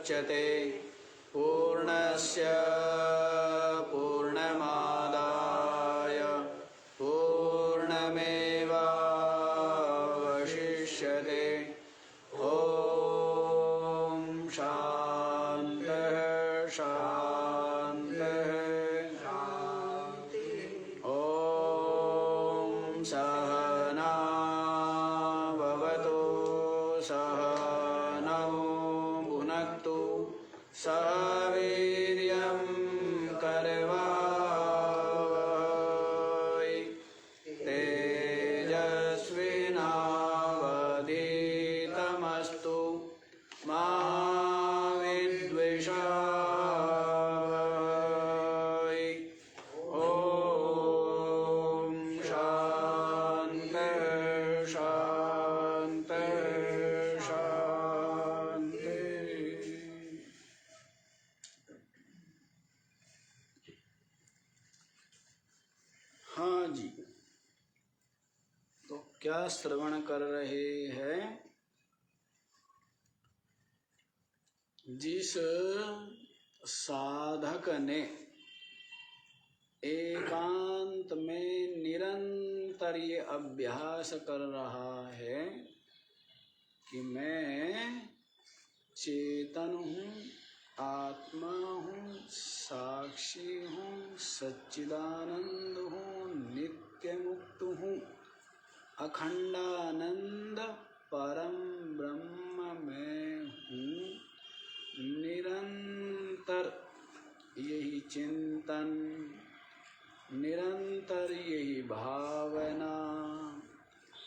मुच्यते पूर्णस्य पूर्णमादाय पूर्णमेवावशिष्यते। ॐ शान्तिः शान्तिः ॐ सहना भवतु सहनौ भुनक्तु सह वीर्यं करवावहै तेजस्विनावधीतमस्तु मा विद्विषावहै। ॐ शान्तिः शान्तिः शान्तिः। हाँ जी, तो क्या श्रवण कर रहे हैं? जिस साधक ने एकांत में निरंतर ये अभ्यास कर रहा है कि मैं चेतन हूँ, आत्मा हूँ, साक्षी हूँ, सच्चिदानंद हूँ, नित्य मुक्त हूँ, अखंडानंद परम ब्रह्म मैं हूँ। निरंतर यही चिंतन, निरंतर यही भावना,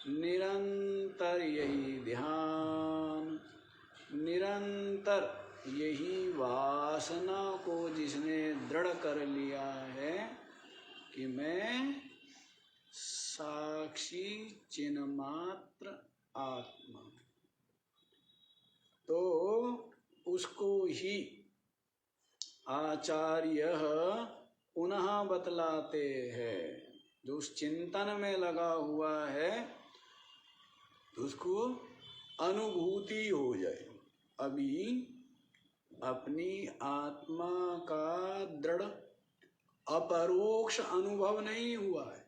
निरंतर यही ध्यान, निरंतर यही वासना को जिसने दृढ़ कर लिया है कि मैं साक्षी चिन्मात्र आत्मा, तो उसको ही आचार्य पुनः बतलाते हैं। जो उस चिंतन में लगा हुआ है तो उसको अनुभूति हो जाए। अभी अपनी आत्मा का दृढ़ अपरोक्ष अनुभव नहीं हुआ है,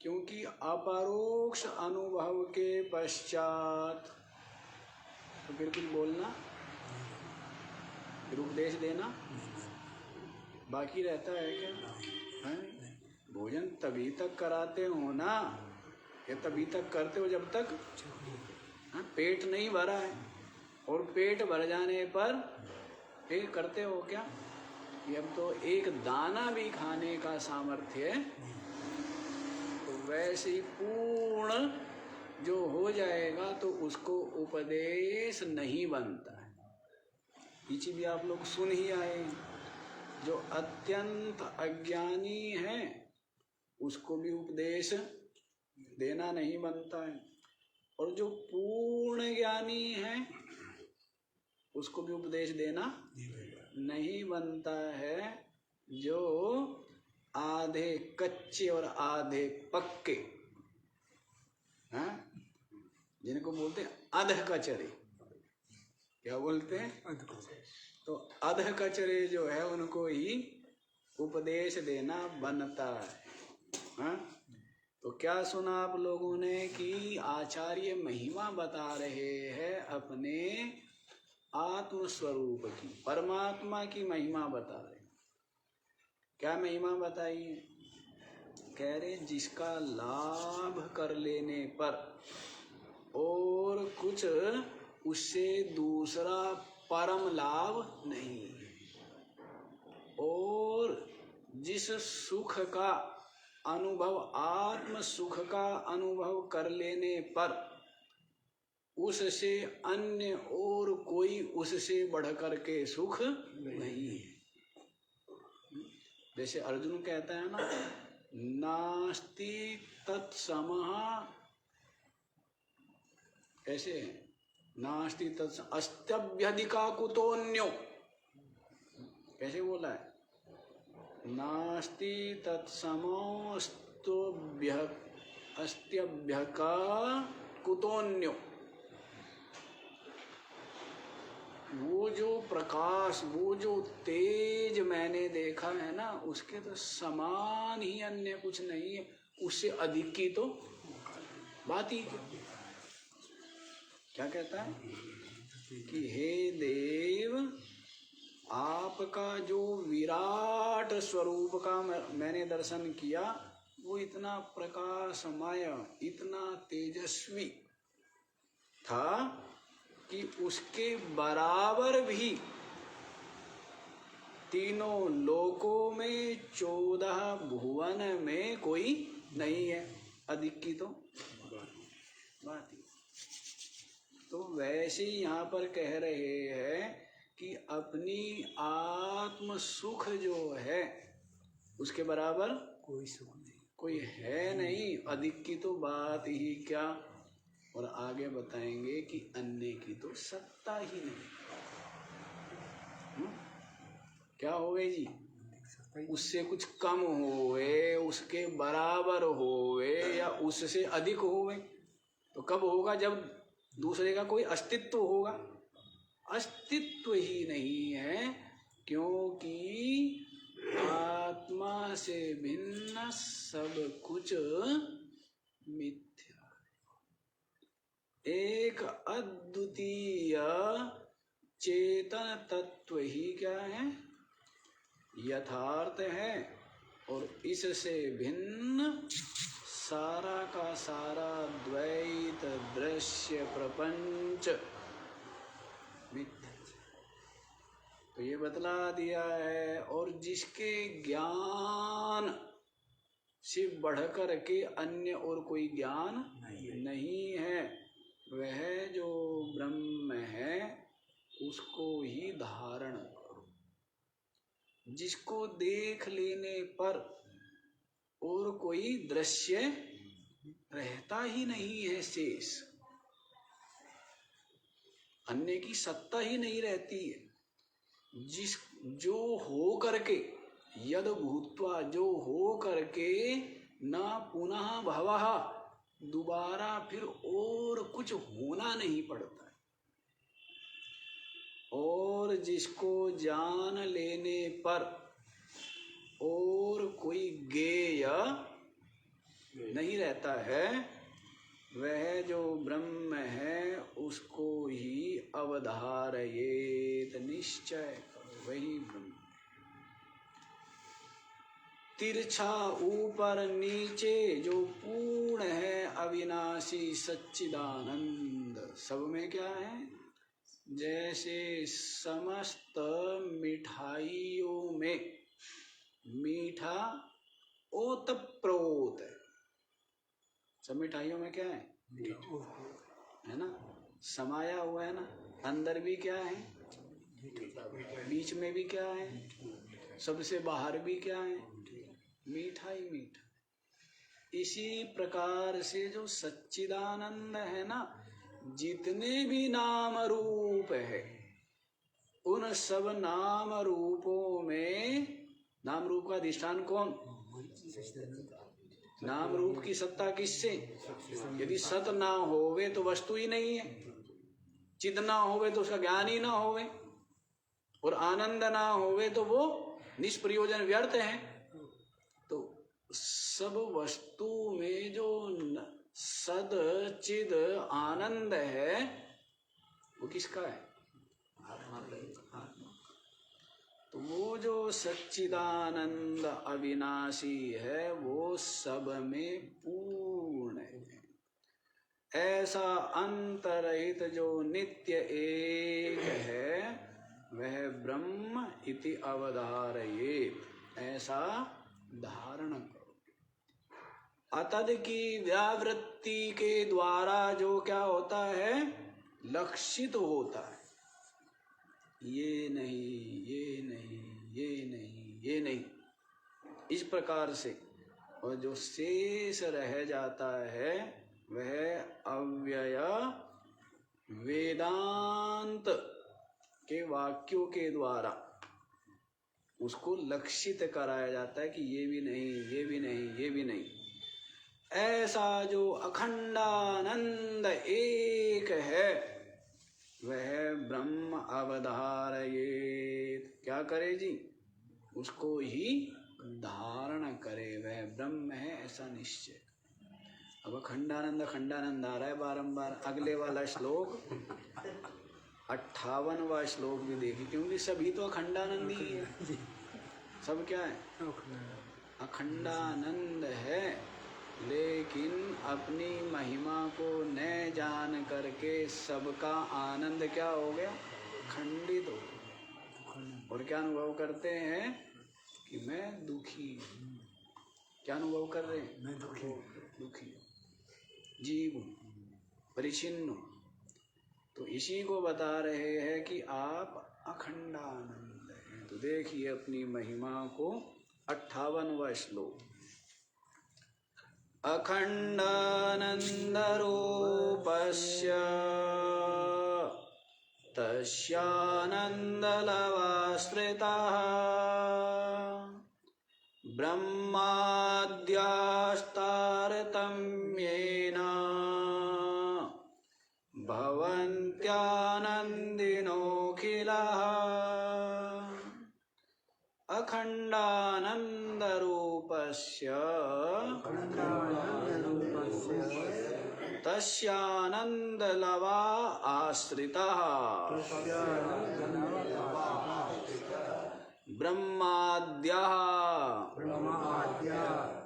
क्योंकि अपरोक्ष अनुभव के पश्चात तो फिर कुछ बोलना, फिर उपदेश देना बाकी रहता है क्या? है? भोजन तभी तक कराते हो ना, ये तभी तक करते हो जब तक पेट नहीं भरा है, और पेट भर जाने पर फिर करते हो क्या? कि अब तो एक दाना भी खाने का सामर्थ्य है, तो वैसे ही पूर्ण जो हो जाएगा तो उसको उपदेश नहीं बनता है। पीछे भी आप लोग सुन ही आए, जो अत्यंत अज्ञानी है उसको भी उपदेश देना नहीं बनता है, और जो पूर्ण ज्ञानी है उसको भी उपदेश देना नहीं बनता है। जो आधे कच्चे और आधे पक्के हैं, जिनको बोलते हैं अध कचरे, क्या बोलते हैं? तो अध कचरे जो है उनको ही उपदेश देना बनता है। हाँ? तो क्या सुना आप लोगों ने कि आचार्य महिमा बता रहे हैं अपने आत्म स्वरूप की, परमात्मा की महिमा बता रहे। क्या महिमा बताई? कह रहे जिसका लाभ कर लेने पर और कुछ उससे दूसरा परम लाभ नहीं है, और जिस सुख का अनुभव, आत्म सुख का अनुभव कर लेने पर उससे अन्य और कोई उससे बढ़कर के सुख नहीं है। जैसे अर्जुन कहता है ना, नास्ति तत्समः, कैसे? नास्ति तत्समः अस्त्यभ्यधिका कुतोऽन्यो, कैसे बोला है? नास्ति तत्समो अस्त्यभ्यका कुतोऽन्यो। वो जो प्रकाश, वो जो तेज मैंने देखा है ना, उसके तो समान ही अन्य कुछ नहीं है। उससे अधिक की तो बात ही क्या कहता है कि हे देव, आपका जो विराट स्वरूप का मैंने दर्शन किया, वो इतना प्रकाशमय, इतना तेजस्वी था कि उसके बराबर भी तीनों लोकों में 14 भुवन में कोई नहीं है। अधिक की तो बात ही। तो वैसे ही यहाँ पर कह रहे हैं कि अपनी आत्म सुख जो है उसके बराबर कोई सुख नहीं, कोई है नहीं। अधिक की तो बात ही क्या। और आगे बताएंगे कि अन्य की तो सत्ता ही नहीं। क्या होवे जी? उससे कुछ कम होवे, उसके बराबर होवे या उससे अधिक होवे। तो कब होगा? जब दूसरे का कोई अस्तित्व होगा। अस्तित्व ही नहीं है, क्योंकि आत्मा से भिन्न सब कुछ मिथ्या। एक अद्वितीय चेतन तत्व ही क्या है? यथार्थ है। और इससे भिन्न सारा का सारा द्वैत दृश्य प्रपंच मिथ्या। तो ये बतला दिया है। और जिसके ज्ञान से बढ़कर के अन्य और कोई ज्ञान नहीं है, वह जो ब्रह्म है उसको ही धारण करो। जिसको देख लेने पर और कोई दृश्य रहता ही नहीं है शेष, अन्य की सत्ता ही नहीं रहती है। जो हो करके, यद भूत्वा, जो हो करके न पुनः भवः, दोबारा फिर और कुछ होना नहीं पड़ता है। और जिसको जान लेने पर और कोई ज्ञेय नहीं रहता है, वह जो ब्रह्म है उसको ही अवधारयेत, निश्चय करो, वही ब्रह्म। तिरछा ऊपर नीचे जो पूर्ण है, अविनाशी सच्चिदानंद, सब में क्या है? जैसे समस्त मिठाइयों में मीठा ओतप्रोत है। सब मिठाइयों में क्या है? है ना? समाया हुआ है ना। अंदर भी क्या है? बीच में भी क्या है? सबसे बाहर भी क्या है? मीठा ही मीठा। इसी प्रकार से जो सच्चिदानंद है ना, जितने भी नाम रूप है, उन सब नाम रूपों में, नाम रूप का अधिष्ठान कौन? नाम रूप की सत्ता किससे? यदि सत ना होवे तो वस्तु ही नहीं है। चिद ना होवे तो उसका ज्ञान ही ना होवे। और आनंद ना होवे तो वो निष्प्रयोजन व्यर्थ है। तो सब वस्तु में जो सद चिद आनंद है, वो किसका है? आत्मा। तो वो जो सच्चिदानंद अविनाशी है, वो सब में पूर्ण है। ऐसा अंतरहित जो नित्य एक है, वह ब्रह्म इति अवधारयेत, ऐसा धारण करो। अतद की व्यावृत्ति के द्वारा जो क्या होता है? लक्षित होता है। ये नहीं, ये नहीं, ये नहीं, ये नहीं, इस प्रकार से। और जो शेष रह जाता है वह अव्यय वेदांत के वाक्यों के द्वारा उसको लक्षित कराया जाता है कि ये भी नहीं, ये भी नहीं, ये भी नहीं। ऐसा जो अखंडानंद एक है, वह ब्रह्म अवधारयेत, क्या करे जी, उसको ही धारण करे, वह ब्रह्म है ऐसा निश्चय। अब अखंडानंद अखंडानंद आ रहा है बारंबार। अगले वाला श्लोक 58वां श्लोक भी देखिए, क्योंकि सभी तो अखंडानंद ही है। सब क्या है? अखंडानंद है, लेकिन अपनी महिमा को न जान करके सबका आनंद क्या हो गया? खंडित हो गया। और क्या अनुभव करते हैं कि मैं दुखी हूँ। क्या अनुभव कर रहे हैं? मैं दुखी जीव हूँ, परिचिन्न हूँ। तो इसी को बता रहे हैं कि आप अखंडानंद हैं। तो देखिए अपनी महिमा को 58वां श्लोक, अखंडानंदरूपस्य तस्यानंदलवाश्रितः ब्रह्माद्यास्तारतम्येन भवन्त्यानन्दिनोऽखिलः। अखंडानंदरूपस्य तस्यानंदलवा आश्रितः ब्रह्माद्यः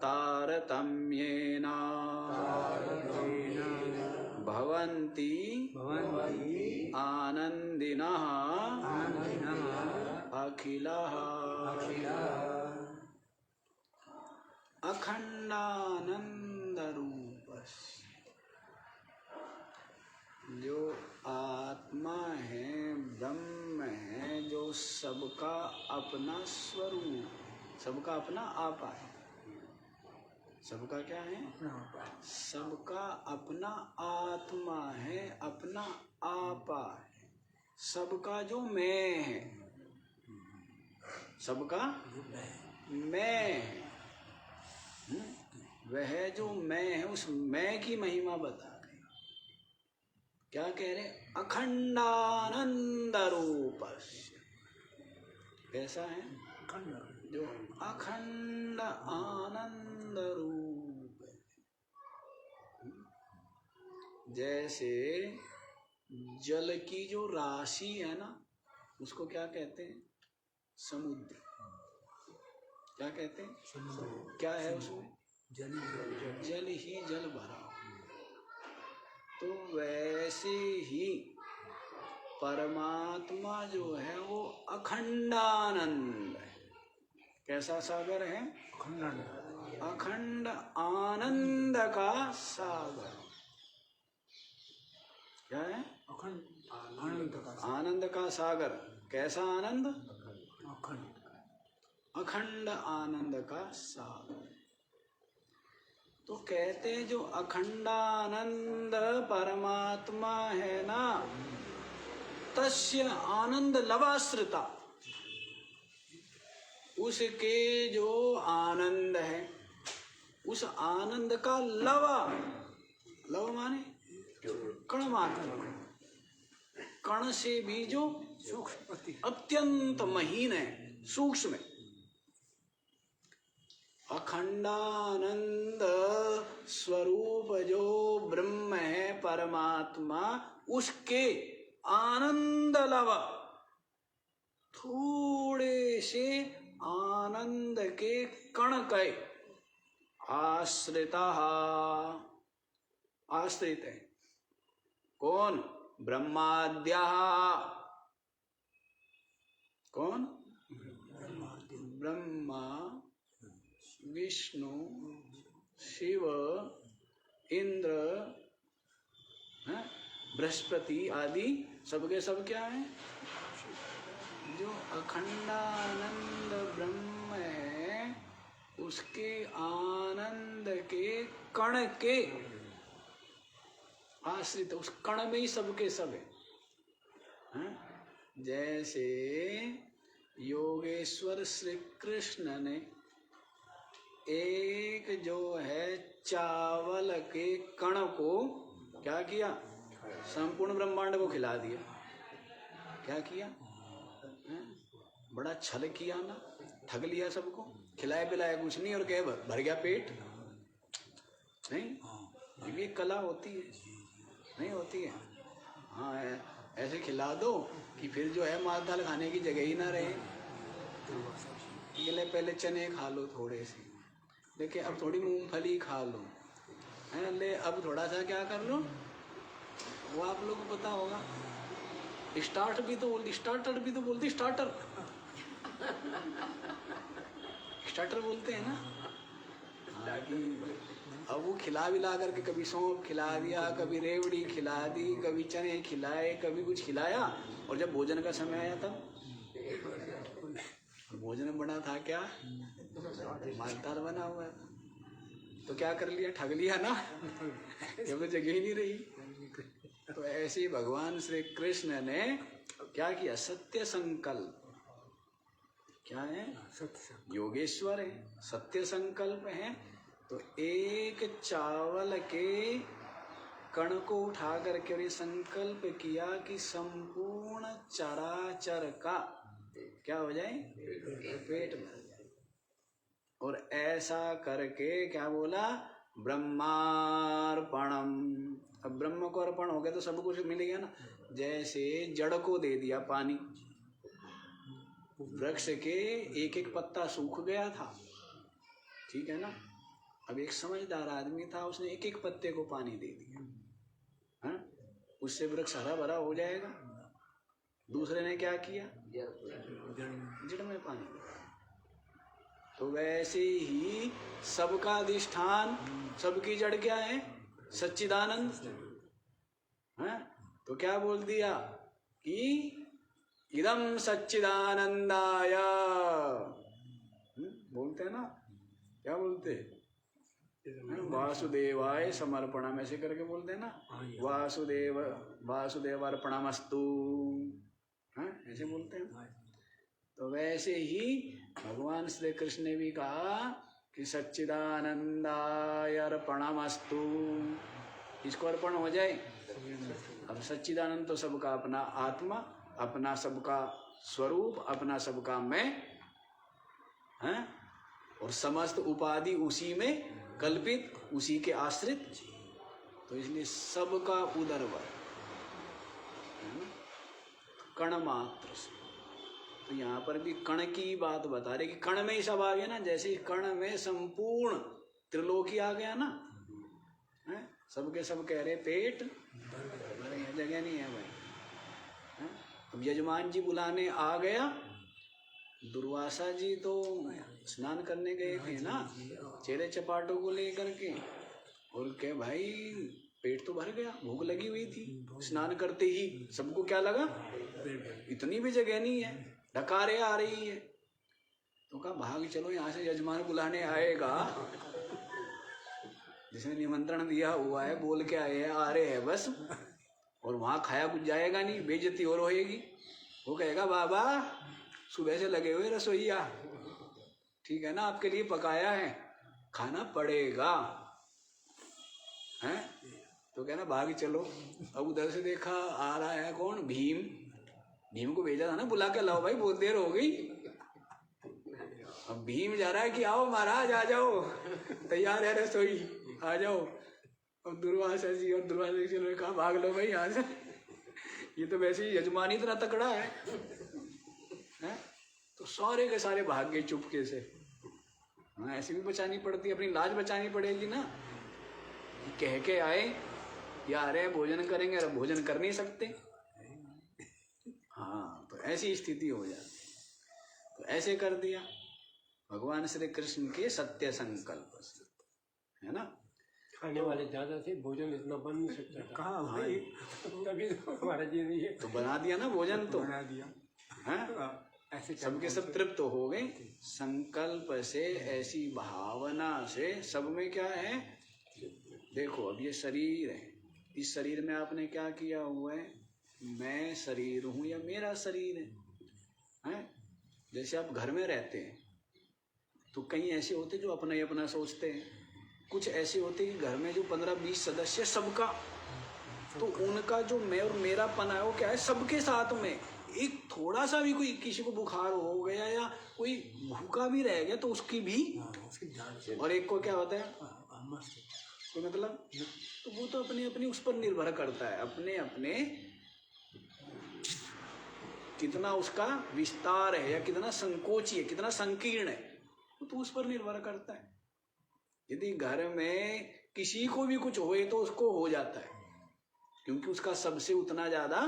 तारतम्येन भवन्ति आनंदिनः अखिलः। अखंडानंद रूपस्य, जो आत्मा है, ब्रह्म है, जो सबका अपना स्वरूप, सबका अपना आपा है। सबका क्या है? सबका अपना आत्मा है, अपना आपा है, सबका जो मैं है, सबका मैं है। वह जो मैं है, उस मैं की महिमा बता रहे। क्या कह रहे? अखंडानंद रूपस्य, कैसा है? जो अखंड आनंद रूप है। जैसे जल की जो राशि है ना, उसको क्या कहते हैं? समुद्र। क्या कहते हैं? समुद्र। क्या है उसमें? जल ही जल भरा। तो वैसे ही परमात्मा जो है वो अखंडानंद है। कैसा सागर है? अखंड आनंद का सागर। क्या है? आनंद का सागर। कैसा आनंद? अखंड आनंद का सागर। तो कहते हैं जो अखंडानंद परमात्मा है ना, तस्य आनंद लवाश्रिता, उसके जो आनंद है, उस आनंद का लवा, लव माने कण मात्र, कण से भी जो सूक्ष्म, अत्यंत महीन है, सूक्ष्म है। अखंडानंद स्वरूप जो ब्रह्म है, परमात्मा, उसके आनंद लवा, थोड़े से आनंद के कण के आश्रिता, आश्रित है। कौन? ब्रह्माद्या। कौन? ब्रह्मा, विष्णु, शिव, इंद्र, बृहस्पति आदि सबके सब क्या है? जो अखंडानंद ब्रह्म है, उसके आनंद के कण के आश्रित, उस कण में ही सबके सब है। जैसे योगेश्वर श्री कृष्ण ने एक जो है चावल के कण को क्या किया? संपूर्ण ब्रह्मांड को खिला दिया। क्या किया? बड़ा छल किया ना, ठग लिया सबको, खिलाया पिलाया कुछ नहीं और कहे भर गया पेट। नहीं, ये भी एक कला होती है, नहीं होती है? हाँ, ऐसे खिला दो कि फिर जो है माल दाल खाने की जगह ही ना रहे। पहले चने खा लो थोड़े से, देखिए अब थोड़ी मूंगफली खा लो, है ले अब थोड़ा सा क्या कर लो, वो आप लोगों को पता होगा। स्टार्टर भी तो बोलते, स्टार्टर स्टार्टर बोलते हैं ना। हाँ, अब वो खिला विला करके कभी सौंफ खिला दिया, कभी रेवड़ी खिला दी, कभी चने खिलाए, कभी कुछ खिलाया, और जब भोजन का समय आया तब भोजन बना था क्या, मालदार बना हुआ था, तो क्या कर लिया, ठग लिया ना, जब तो जगह ही नहीं रही। तो ऐसे भगवान श्री कृष्ण ने क्या किया, सत्य संकल्प, क्या है, योगेश्वर है, सत्य संकल्प है। तो एक चावल के कण को उठा करके और ये संकल्प किया कि संपूर्ण चराचर का क्या हो जाए, पेट भर जाए। और ऐसा करके क्या बोला, ब्रह्मार्पणम। अब ब्रह्म को अर्पण हो गया तो सब कुछ मिल गया ना। जैसे जड़ को दे दिया पानी, वृक्ष के एक एक पत्ता सूख गया था, ठीक है ना। अब एक समझदार आदमी था, उसने एक एक पत्ते को पानी दे दिया, हाँ, उससे वृक्ष हरा भरा हो जाएगा। दूसरे ने क्या किया, जड़ में पानी दिया। तो वैसे ही सबका अधिष्ठान, सबकी जड़ क्या है, सच्चिदानंद, हाँ। तो क्या बोल दिया कि इदम सच्चिदानंदाय, बोलते हैं ना, क्या बोलते, वासुदेवाय समर्पणम, ऐसे करके बोलते हैं ना, वासुदेवार्पणमस्तु, हाँ, ऐसे बोलते हैं। तो वैसे ही भगवान श्री कृष्ण ने भी कहा कि सच्चिदानंदाय अर्पणमस्तु, इसको अर्पण हो जाए। अब सच्चिदानंद तो सबका अपना आत्मा, अपना सबका स्वरूप, अपना सबका मैं, हैं, और समस्त उपाधि उसी में कल्पित, उसी के आश्रित। तो इसलिए सबका उदरवर, कण मात्र से। तो यहाँ पर भी कण की बात बता रहे कि कण में ही सब आ गया ना। जैसे कण में संपूर्ण त्रिलोकी आ गया ना, है? सबके सब कह रहे पेट जगह नहीं है भाई, है? अब यजमान जी बुलाने आ गया, दुर्वासा जी तो स्नान करने गए थे ना, चेहरे चपाटों को लेकर के, और क्या भाई पेट तो भर गया, भूख लगी हुई थी। स्नान करते ही सबको क्या लगा, इतनी भी जगह नहीं है, डकारे आ रही है। तो कहा भाग चलो, यहाँ से यजमान बुलाने आएगा, जिसने निमंत्रण दिया हुआ है, बोल के आए हैं, आ रहे हैं बस, और वहां खाया कुछ जाएगा नहीं, बेइज्जती और होएगी। वो कहेगा बाबा सुबह से लगे हुए रसोईया, ठीक है ना, आपके लिए पकाया है, खाना पड़ेगा, हैं? तो कहना भाग चलो। अब उधर से देखा आ रहा है कौन, भीम। भीम को भेजा था ना बुला के, लाओ भाई बहुत देर हो गई। अब भीम जा रहा है कि आओ महाराज आ जाओ, तैयार है रसोई, आ जाओ। अब दुर्वासा जी और दुर्वासा जी ने कहा भाग लो भाई यहाँ से, ये तो वैसे ही यजमान इतना तकड़ा है, हैं? तो सारे के सारे भाग गए चुपके से। हाँ, ऐसे भी बचानी पड़ती, अपनी लाज बचानी पड़ेगी ना। कह के आए या अरे भोजन करेंगे, अरे भोजन कर नहीं सकते, हाँ, तो ऐसी स्थिति हो जाती। तो ऐसे कर दिया भगवान श्री कृष्ण के सत्य संकल्प, है ना। खाने वाले ज्यादा थे, भोजन इतना बन नहीं सकता, कहाँ भाई, तभी तो हमारा जी नहीं है, तो बना दिया ना भोजन, तो बना दिया, हाँ, ऐसे सबके सब तृप्त हो गए। संकल्प से, ऐसी भावना से, सब में क्या है, देखो अब ये शरीर है, इस शरीर में आपने क्या किया हुआ है, मैं शरीर हूँ या मेरा शरीर है, हैं? जैसे आप घर में रहते हैं तो कई ऐसे होते जो अपना ही अपना सोचते हैं, कुछ ऐसे होते कि घर में जो 15-20 सदस्य सबका, तो उनका जो मैं और मेरा पना है वो क्या है, सबके साथ में एक थोड़ा सा भी कोई किसी को बुखार हो गया या कोई भूखा भी रह गया तो उसकी भी, और एक को क्या होता है कोई मतलब, तो वो तो अपने अपने उस पर निर्भर करता है, अपने अपने कितना उसका विस्तार है या कितना संकोची है, कितना संकीर्ण है, तो उस पर निर्भर करता है। यदि घर में किसी को भी कुछ होए तो उसको हो जाता है, क्योंकि उसका सबसे उतना ज्यादा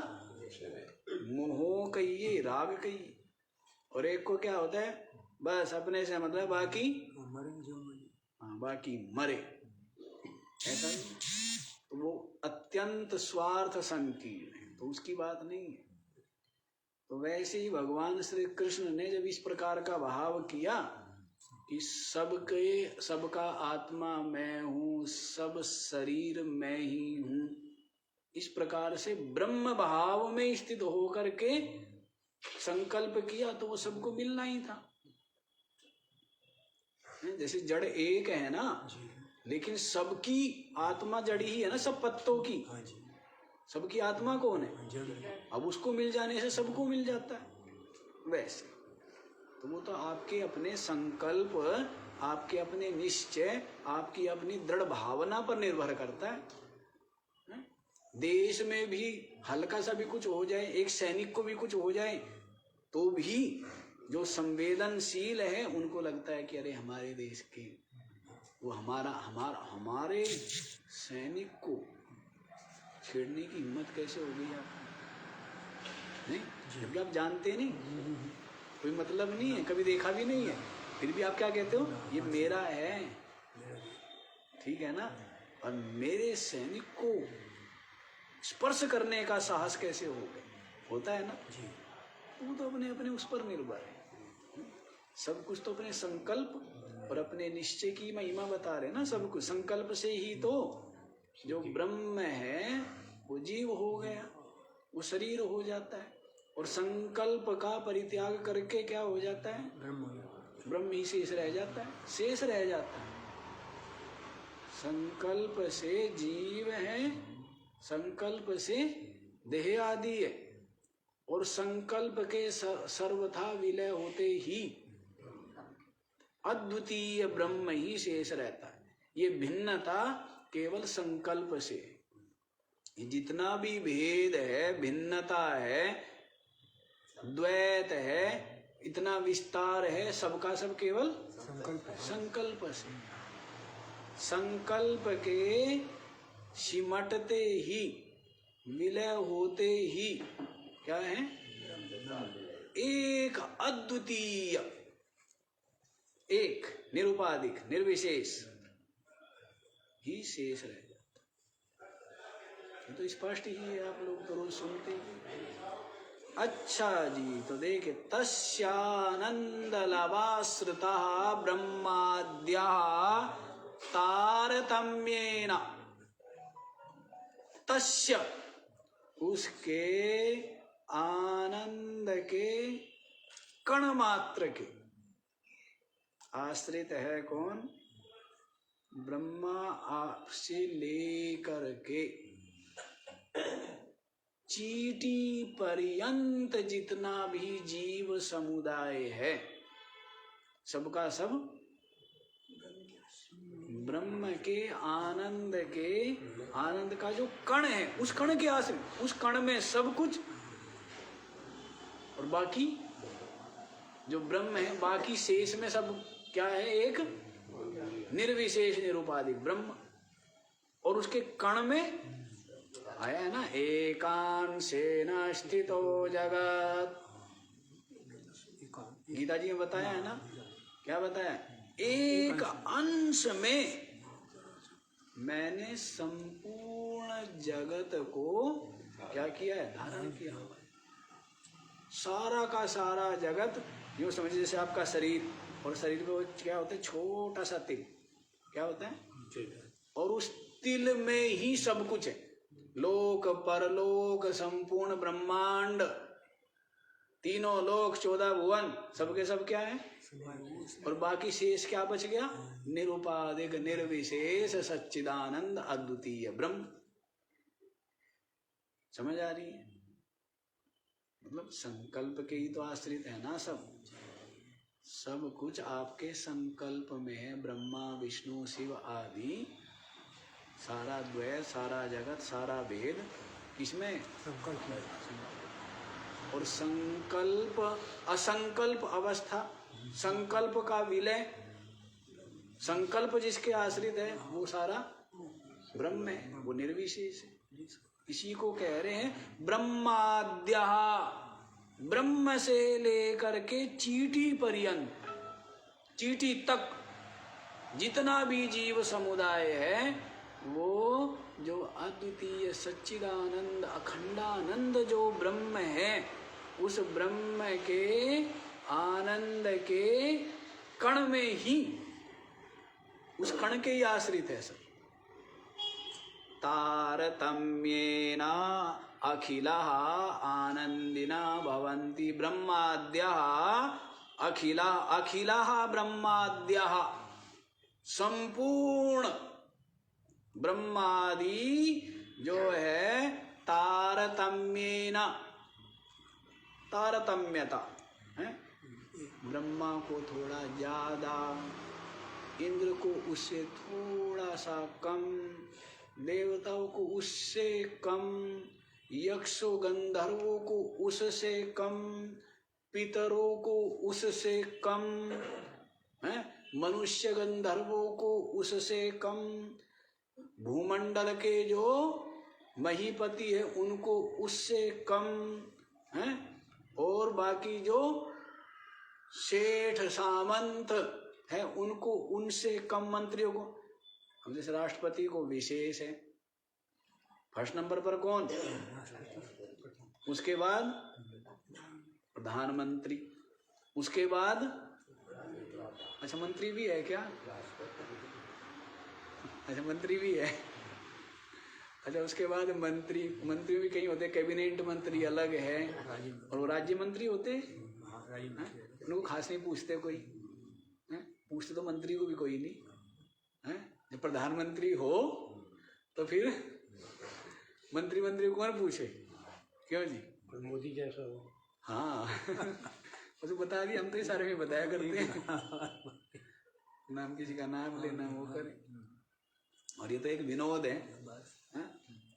मोह कहिए, राग कहिए। और एक को क्या होता है, बस अपने से मतलब बाकी बाकी मरे, ऐसा ही। तो वो अत्यंत स्वार्थ संकीर्ण है, तो उसकी बात नहीं है। तो वैसे ही भगवान श्री कृष्ण ने जब इस प्रकार का भाव किया कि सबका आत्मा मैं हूँ, सब शरीर मैं ही हूँ, इस प्रकार से ब्रह्म भाव में स्थित होकर के संकल्प किया, तो वो सबको मिलना ही था। जैसे जड़ एक है ना, लेकिन सबकी आत्मा जड़ी ही है ना, सब पत्तों की, सबकी आत्मा कौन है, अब उसको मिल जाने से सबको मिल जाता है। वैसे तो वो तो आपके अपने संकल्प, आपके अपने निश्चय, आपकी अपनी दृढ़ भावना पर निर्भर करता है। देश में भी हल्का सा भी कुछ हो जाए, एक सैनिक को भी कुछ हो जाए, तो भी जो संवेदनशील है उनको लगता है कि अरे हमारे देश के वो हमारे सैनिक को छेड़ने की हिम्मत कैसे हो गई आपको, नहीं? जबकि आप जानते नहीं, कोई मतलब नहीं है, कभी देखा भी नहीं है, फिर भी आप क्या कहते हो, ये मेरा है, ठीक है ना। और मेरे सैनिक को स्पर्श करने का साहस कैसे हो गया, होता है ना। वो तो अपने अपने उस पर निर्भर है। सब कुछ तो अपने संकल्प और अपने निश्चय की महिमा बता रहे ना। सब कुछ संकल्प से ही तो जो ब्रह्म है वो जीव हो गया, वो शरीर हो जाता है, और संकल्प का परित्याग करके क्या हो जाता है, ब्रह्म ही शेष रह जाता है, शेष रह जाता है। संकल्प से जीव है, संकल्प से देह आदि है, और संकल्प के सर्वथा विलय होते ही अद्वितीय ब्रह्म ही शेष रहता है। ये भिन्नता केवल संकल्प से, जितना भी भेद है, भिन्नता है, द्वैत है, इतना विस्तार है, सबका सब केवल संकल्प से। संकल्प के सिमटते ही, विलय होते ही क्या है, एक अद्वितीय, एक निरुपाधिक, निर्विशेष ही शेष रह जाता। ये तो स्पष्ट ही है, आप लोग तो रोज सुनते हैं। अच्छा जी, तो देखिए, तस्यानंद लवाश्रिता ब्रह्माद्या तारतम्येन, तस्य उसके आनंद के कण मात्र के आश्रित है कौन, ब्रह्मा से लेकर के चीटी पर्यंत जितना भी जीव समुदाय है, सबका सब ब्रह्म के आनंद का जो कण है, उस कण के आश्रित, उस कण में सब कुछ, और बाकी जो ब्रह्म है, बाकी शेष में सब क्या है, एक निर्विशेष निरुपाधिक ब्रह्म, और उसके कण में आया है ना, एकांशेन स्थितो जगत, गीता जी में बताया है ना, क्या बताया, एक अंश में मैंने संपूर्ण जगत को क्या किया है, धारण किया हुआ है। सारा का सारा जगत यूँ समझिए जैसे आपका शरीर, और शरीर में क्या होता है, छोटा सा तिल, क्या होता है, और उस तिल में ही सब कुछ है, लोक परलोक संपूर्ण ब्रह्मांड, तीनों लोक 14 भुवन, सबके सब क्या है, और बाकी शेष क्या बच गया, निरुपाधिक निर्विशेष सच्चिदानंद अद्वितीय ब्रह्म। समझ आ रही है? मतलब संकल्प के ही तो आश्रित है ना सब। सब कुछ आपके संकल्प में है। ब्रह्मा विष्णु शिव आदि सारा द्वैत, सारा जगत, सारा वेद किसमें? संकल्प में। और संकल्प, असंकल्प अवस्था, संकल्प का विलय, संकल्प जिसके आश्रित है वो सारा ब्रह्म है, वो निर्विशेष है। इसी को कह रहे हैं ब्रह्माद्या, ब्रह्म से लेकर के चीटी पर्यंत, चीटी तक जितना भी जीव समुदाय है वो जो अद्वितीय सच्चिदानंद अखंडानंद जो ब्रह्म है, उस ब्रह्म के आनंद के कण में ही, उस कण के ही आश्रित है सब। तारतम्येन अखिलः आनंदिना भवन्ति ब्रह्माद्यः, अखिलः ब्रह्माद्यः, संपूर्ण ब्रह्मादि जो है तारतम्येन, तारतम्यता है, ब्रह्मा को थोड़ा ज्यादा, इंद्र को उससे थोड़ा सा कम, देवताओं को उससे कम, यक्षों गंधर्वों को उससे कम, पितरों को उससे कम है, मनुष्य गंधर्वों को उससे कम, भूमंडल के जो महीपति है उनको उससे कम है, और बाकी जो सेठ सामंत है उनको उनसे कम, मंत्रियों को, अब जैसे राष्ट्रपति को विशेष है, फर्स्ट नंबर पर कौन, उसके बाद प्रधानमंत्री, उसके बाद अच्छा मंत्री भी है क्या, अच्छा मंत्री भी है, अच्छा उसके बाद मंत्री, मंत्री भी कहीं होते, कैबिनेट मंत्री अलग है, और वो राज्य मंत्री होते हैं, उनको खास नहीं पूछते कोई, पूछते तो मंत्री को भी कोई नहीं है। जब प्रधानमंत्री हो तो फिर मंत्री को कौन पूछे, क्यों जी, मोदी जैसा हो। हाँ तो बता दिया, हम तो ये सारे में बताया करते हैं नाम किसी का नाम लेना वो करें, और ये तो एक विनोद है,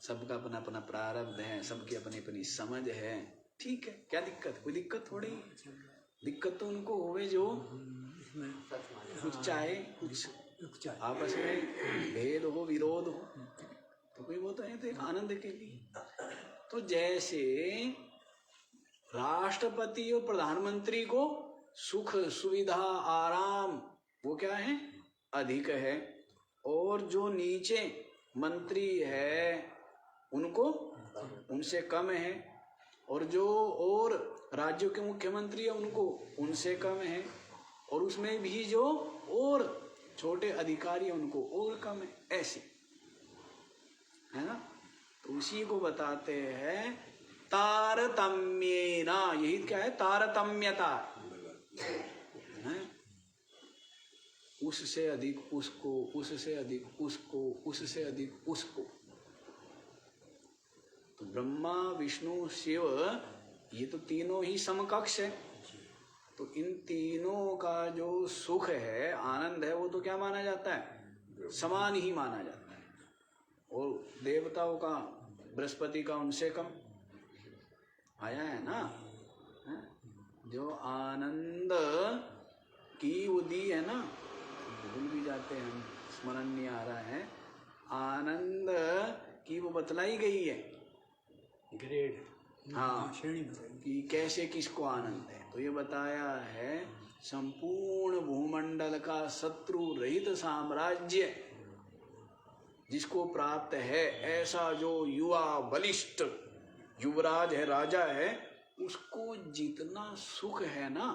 सबका अपना अपना प्रारब्ध है, सबकी अपनी अपनी समझ है, ठीक है, क्या दिक्कत, कोई दिक्कत थोड़ी, दिक्कत तो उनको होवे जो कुछ चाहे, कुछ आपस में भेद हो, विरोध हो, तो कोई वो तो है, तो एक आनंद के लिए। तो जैसे राष्ट्रपति और प्रधानमंत्री को सुख सुविधा आराम वो क्या है, अधिक है, और जो नीचे मंत्री है उनको उनसे कम है, और जो और राज्यों के मुख्यमंत्री है उनको उनसे कम है, और उसमें भी जो और छोटे अधिकारी हैं उनको और कम है, ऐसे है ना। तो उसी को बताते हैं तारतम्येन, यही क्या है, तारतम्यता है, उससे अधिक उसको, उससे अधिक उसको, उससे अधिक उसको। तो ब्रह्मा विष्णु शिव ये तो तीनों ही समकक्ष है, तो इन तीनों का जो सुख है, आनंद है, वो तो क्या माना जाता है, समान ही माना जाता है, और देवताओं का, बृहस्पति का उनसे कम आया है ना, जो आनंद की उदी है ना, भूल भी जाते हैं हम, स्मरण नहीं आ रहा है, आनंद की वो बतलाई गई है ग्रेड, हाँ, कि कैसे किसको आनंद है, तो ये बताया है संपूर्ण भूमंडल का शत्रु रहित साम्राज्य जिसको प्राप्त है, ऐसा जो युवा बलिष्ठ युवराज है, राजा है, उसको जितना सुख है ना,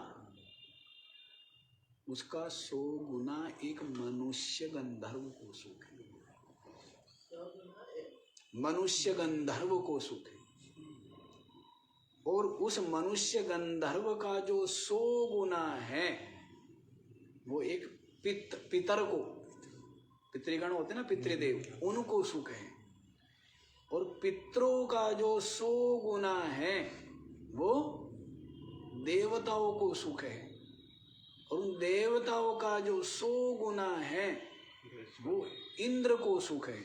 उसका 100 गुना एक मनुष्य गंधर्व को सुख है, मनुष्य गंधर्व को सुख है, और उस मनुष्य गंधर्व का जो 100 गुना है वो एक पितर को, पितृगण होते ना, पितृदेव, उनको सुख है, और पितरों का जो 100 गुना है वो देवताओं को सुख है, और उन देवताओं का जो 100 गुना है वो इंद्र को सुख है।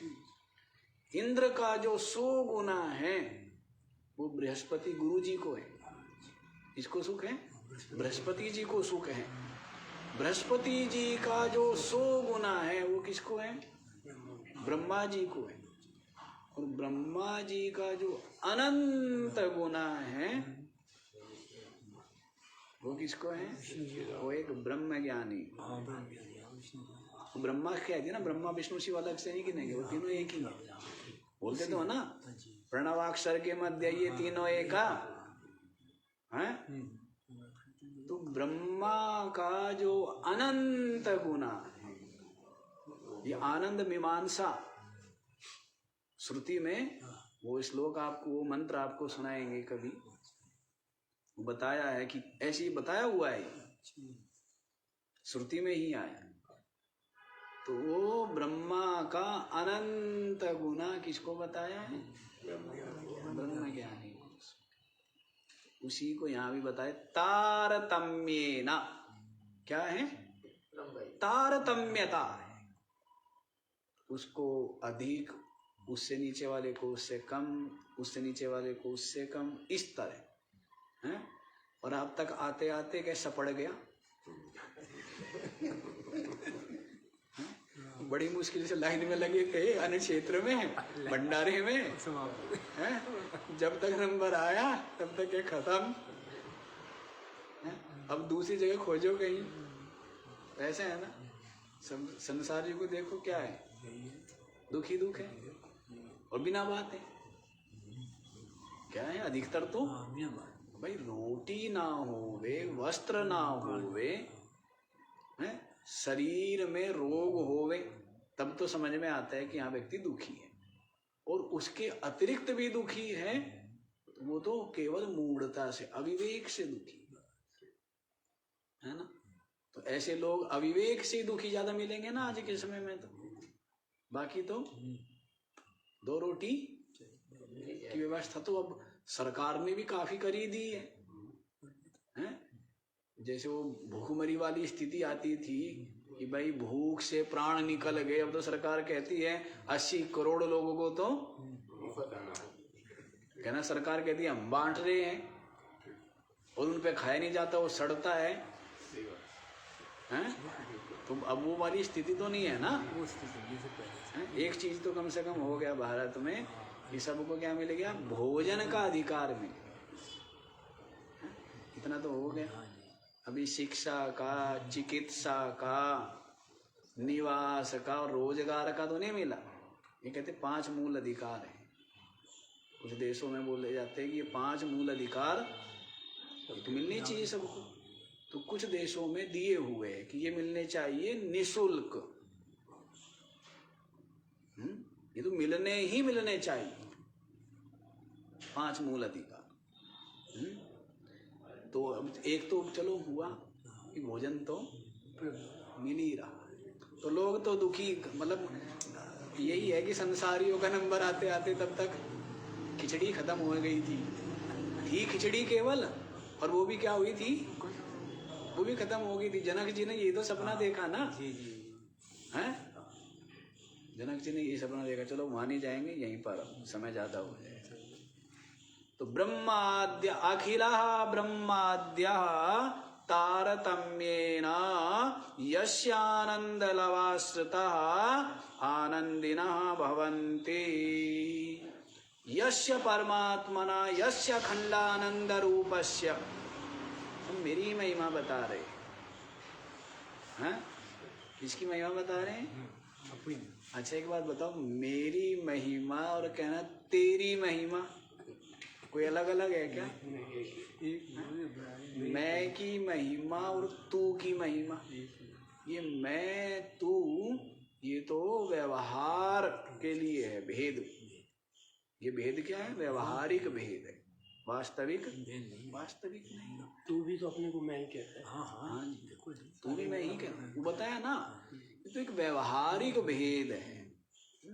इंद्र का जो 100 गुना है वो बृहस्पति गुरु जी को है। इसको सुख है, बृहस्पति जी को सुख है। बृहस्पति जी का जो 100 गुना है वो किसको है? ब्रह्मा जी को है। और ब्रह्मा जी का जो अनंत गुना है वो किसको है? वो एक ब्रह्म ज्ञानी। ब्रह्मा कह दिया ना, ब्रह्मा विष्णु शिव अलग से नहीं गिनेंगे, वो तीनों एक ही बोलते तो है ना, प्रणवाक्षर के मध्य ये तीनों एक है। तो ब्रह्मा का जो अनंत गुना है, ये आनंद मीमांसा श्रुति में वो श्लोक आपको, वो मंत्र आपको सुनाएंगे कभी, बताया है कि ऐसे ही बताया हुआ है, श्रुति में ही आया। तो वो ब्रह्मा का अनंत गुना किसको बताया है? ब्रह्म ज्ञानी को। उसी को यहाँ भी बताए तारतम्येन। क्या है? तारतम्यता है। उसको अधिक, उससे नीचे वाले को उससे कम, उससे नीचे वाले को उससे कम, इस तरह है। और अब तक आते आते कैसा पड़ गया? बड़ी मुश्किल से लाइन में लगे थे, अन्य क्षेत्र में, भंडारे में है। जब तक नंबर आया तब तक ये खत्म है। अब दूसरी जगह खोजो कहीं। ऐसे है ना, सब संसार जी को देखो क्या है, दुख ही दुख है और बिना बात है। क्या है अधिकतर तो भाई, रोटी ना होवे, वस्त्र ना होवे, है, शरीर में रोग होवे, तब तो समझ में आता है कि हाँ व्यक्ति दुखी है। और उसके अतिरिक्त भी दुखी है, वो तो केवल मूढ़ता से, अविवेक से दुखी है ना। तो ऐसे लोग अविवेक से दुखी ज्यादा मिलेंगे ना आज के समय में। तो बाकी तो 2 रोटी की व्यवस्था तो अब सरकार ने भी काफी करी दी है, हैं? जैसे वो भूखमरी वाली स्थिति आती थी कि भाई भूख से प्राण निकल गए, अब तो सरकार कहती है 80 करोड़ लोगों को तो कहना, सरकार कहती है हम बांट रहे हैं, और उन पे खाया नहीं जाता, वो सड़ता है, हैं? तो अब वो वाली स्थिति तो नहीं है ना। एक चीज तो कम से कम हो गया भारत में कि सबको क्या मिल गया? भोजन का अधिकार मिल गया। इतना तो हो गया। अभी शिक्षा का, चिकित्सा का, निवास का और रोजगार का तो नहीं मिला। ये कहते 5 मूल अधिकार है। कुछ देशों में बोले जाते हैं कि ये 5 मूल अधिकार तो मिलने चाहिए सबको। तो कुछ देशों में दिए हुए हैं कि ये मिलने चाहिए निःशुल्क। ये तो मिलने ही मिलने चाहिए 5 मूल अधिकार। तो अब एक तो चलो हुआ कि भोजन तो मिल ही रहा, तो लोग तो दुखी, मतलब यही है कि संसारियों का नंबर आते आते तब तक खिचड़ी खत्म हो गई थी खिचड़ी केवल, और वो भी क्या हुई थी, वो भी खत्म हो गई थी। जनक जी ने ये तो सपना देखा ना, हैं? जनक जी ने ये सपना देखा, चलो वहां नहीं जाएंगे, यहीं पर समय ज्यादा हो जाएगा। तो ब्रह्माद्य अखिलः ब्रह्माद्यः तारतम्येन यस्यानन्दलवाश्रितः आनन्दिनः भवन्ति यस्य परमात्मना यस्य खंडानंद रूपस्य। हम मेरी महिमा बता रहे हैं। किसकी महिमा बता रहे हैं? अच्छा एक बात बताओ, मेरी महिमा और कहना तेरी महिमा कोई अलग अलग है क्या? मैं की महिमा और तू की महिमा, ये मैं तू ये तो व्यवहार के लिए है भेद। ये भेद क्या है? व्यवहारिक भेद है, वास्तविक नहीं। तू भी तो अपने को मैं ही कहता है। हाँ जी, तू भी मैं ही कहता हूँ, वो बताया ना। ये तो एक व्यवहारिक भेद है,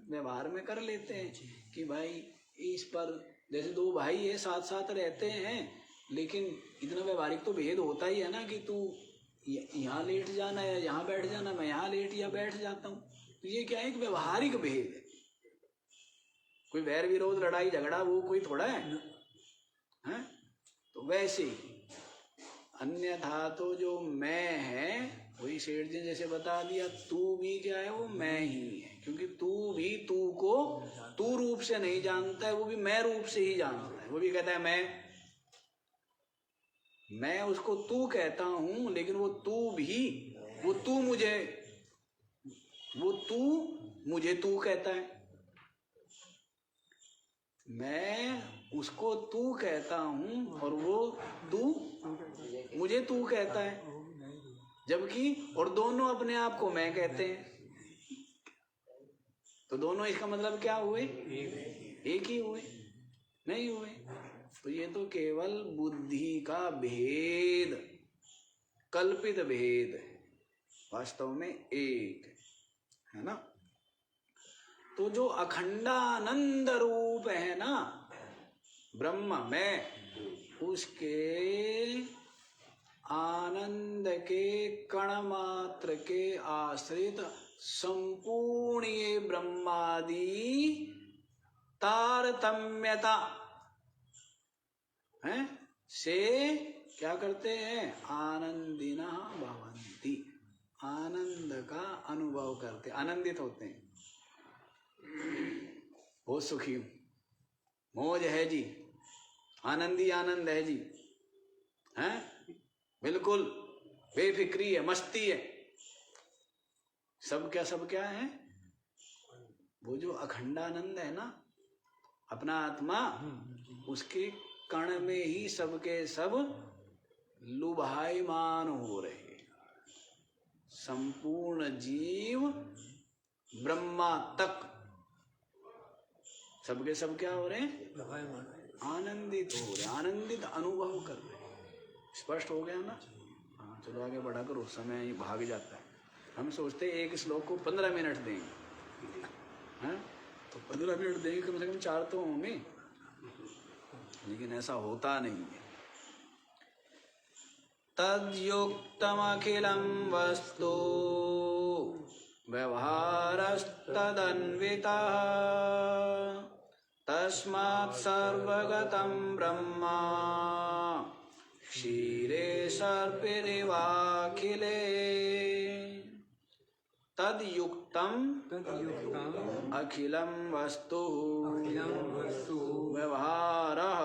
व्यवहार में कर लेते हैं कि भाई इस पर, जैसे 2 भाई है साथ साथ रहते हैं, लेकिन इतना व्यवहारिक तो भेद होता ही है ना कि तू यहाँ लेट जाना या यहाँ बैठ जाना, मैं यहाँ लेट या बैठ जाता हूँ। तो ये क्या है, एक व्यवहारिक भेद है। कोई वैर विरोध लड़ाई झगड़ा वो कोई थोड़ा है? तो वैसे ही अन्यथा तो जो मैं है वही सेठ जी जैसे बता दिया, तू भी क्या है, वो मैं ही है। क्योंकि तू भी तू को तू रूप से नहीं जानता है, वो भी मैं रूप से ही जानता है। वो भी कहता है मैं उसको तू कहता हूं, लेकिन वो तू भी, वो तू मुझे तू कहता है। मैं उसको तू कहता हूं और वो तू मुझे तू कहता है, जबकि और दोनों अपने आप को मैं कहते हैं। तो दोनों इसका मतलब क्या हुए? एक ही हुए? नहीं हुए। तो ये तो केवल बुद्धि का भेद, कल्पित भेद है, वास्तव में एक है ना। तो जो अखंडानंद रूप है ना ब्रह्म में, उसके आनंद के कण मात्र के आश्रित संपूर्ण ये ब्रह्मादि तारतम्यता है से क्या करते हैं? आनंदिना भवन्ति, आनंद का अनुभव करते, आनंदित होते हैं। बहुत सुखी हूं, मौज है जी, आनंदी आनंद है जी, हैं? बिल्कुल बेफिक्री है, मस्ती है। सब क्या है? वो जो अखंडानंद है ना, अपना आत्मा, उसके कण में ही सबके सब लुभायमान हो रहे। संपूर्ण जीव ब्रह्मा तक सबके सब क्या हो रहे हैं? आनंदित हो रहे, आनंदित अनुभव कर रहे। स्पष्ट हो गया ना? हाँ, चलो आगे बढ़ा करो, समय भाग जाता है। हम सोचते हैं एक श्लोक को 15 मिनट देंगे, हैं? तो 15 मिनट देंगे, कम से कम 4 तो होंगे, लेकिन ऐसा होता नहीं है। तद्युक्तमखिलं वस्तु व्यवहारस्तदन्वितः तस्मात् सर्वगतं ब्रह्मा क्षीरे सर्पिरिवाखिले। तद्युक्तम अखिलं वस्तु व्यवहारः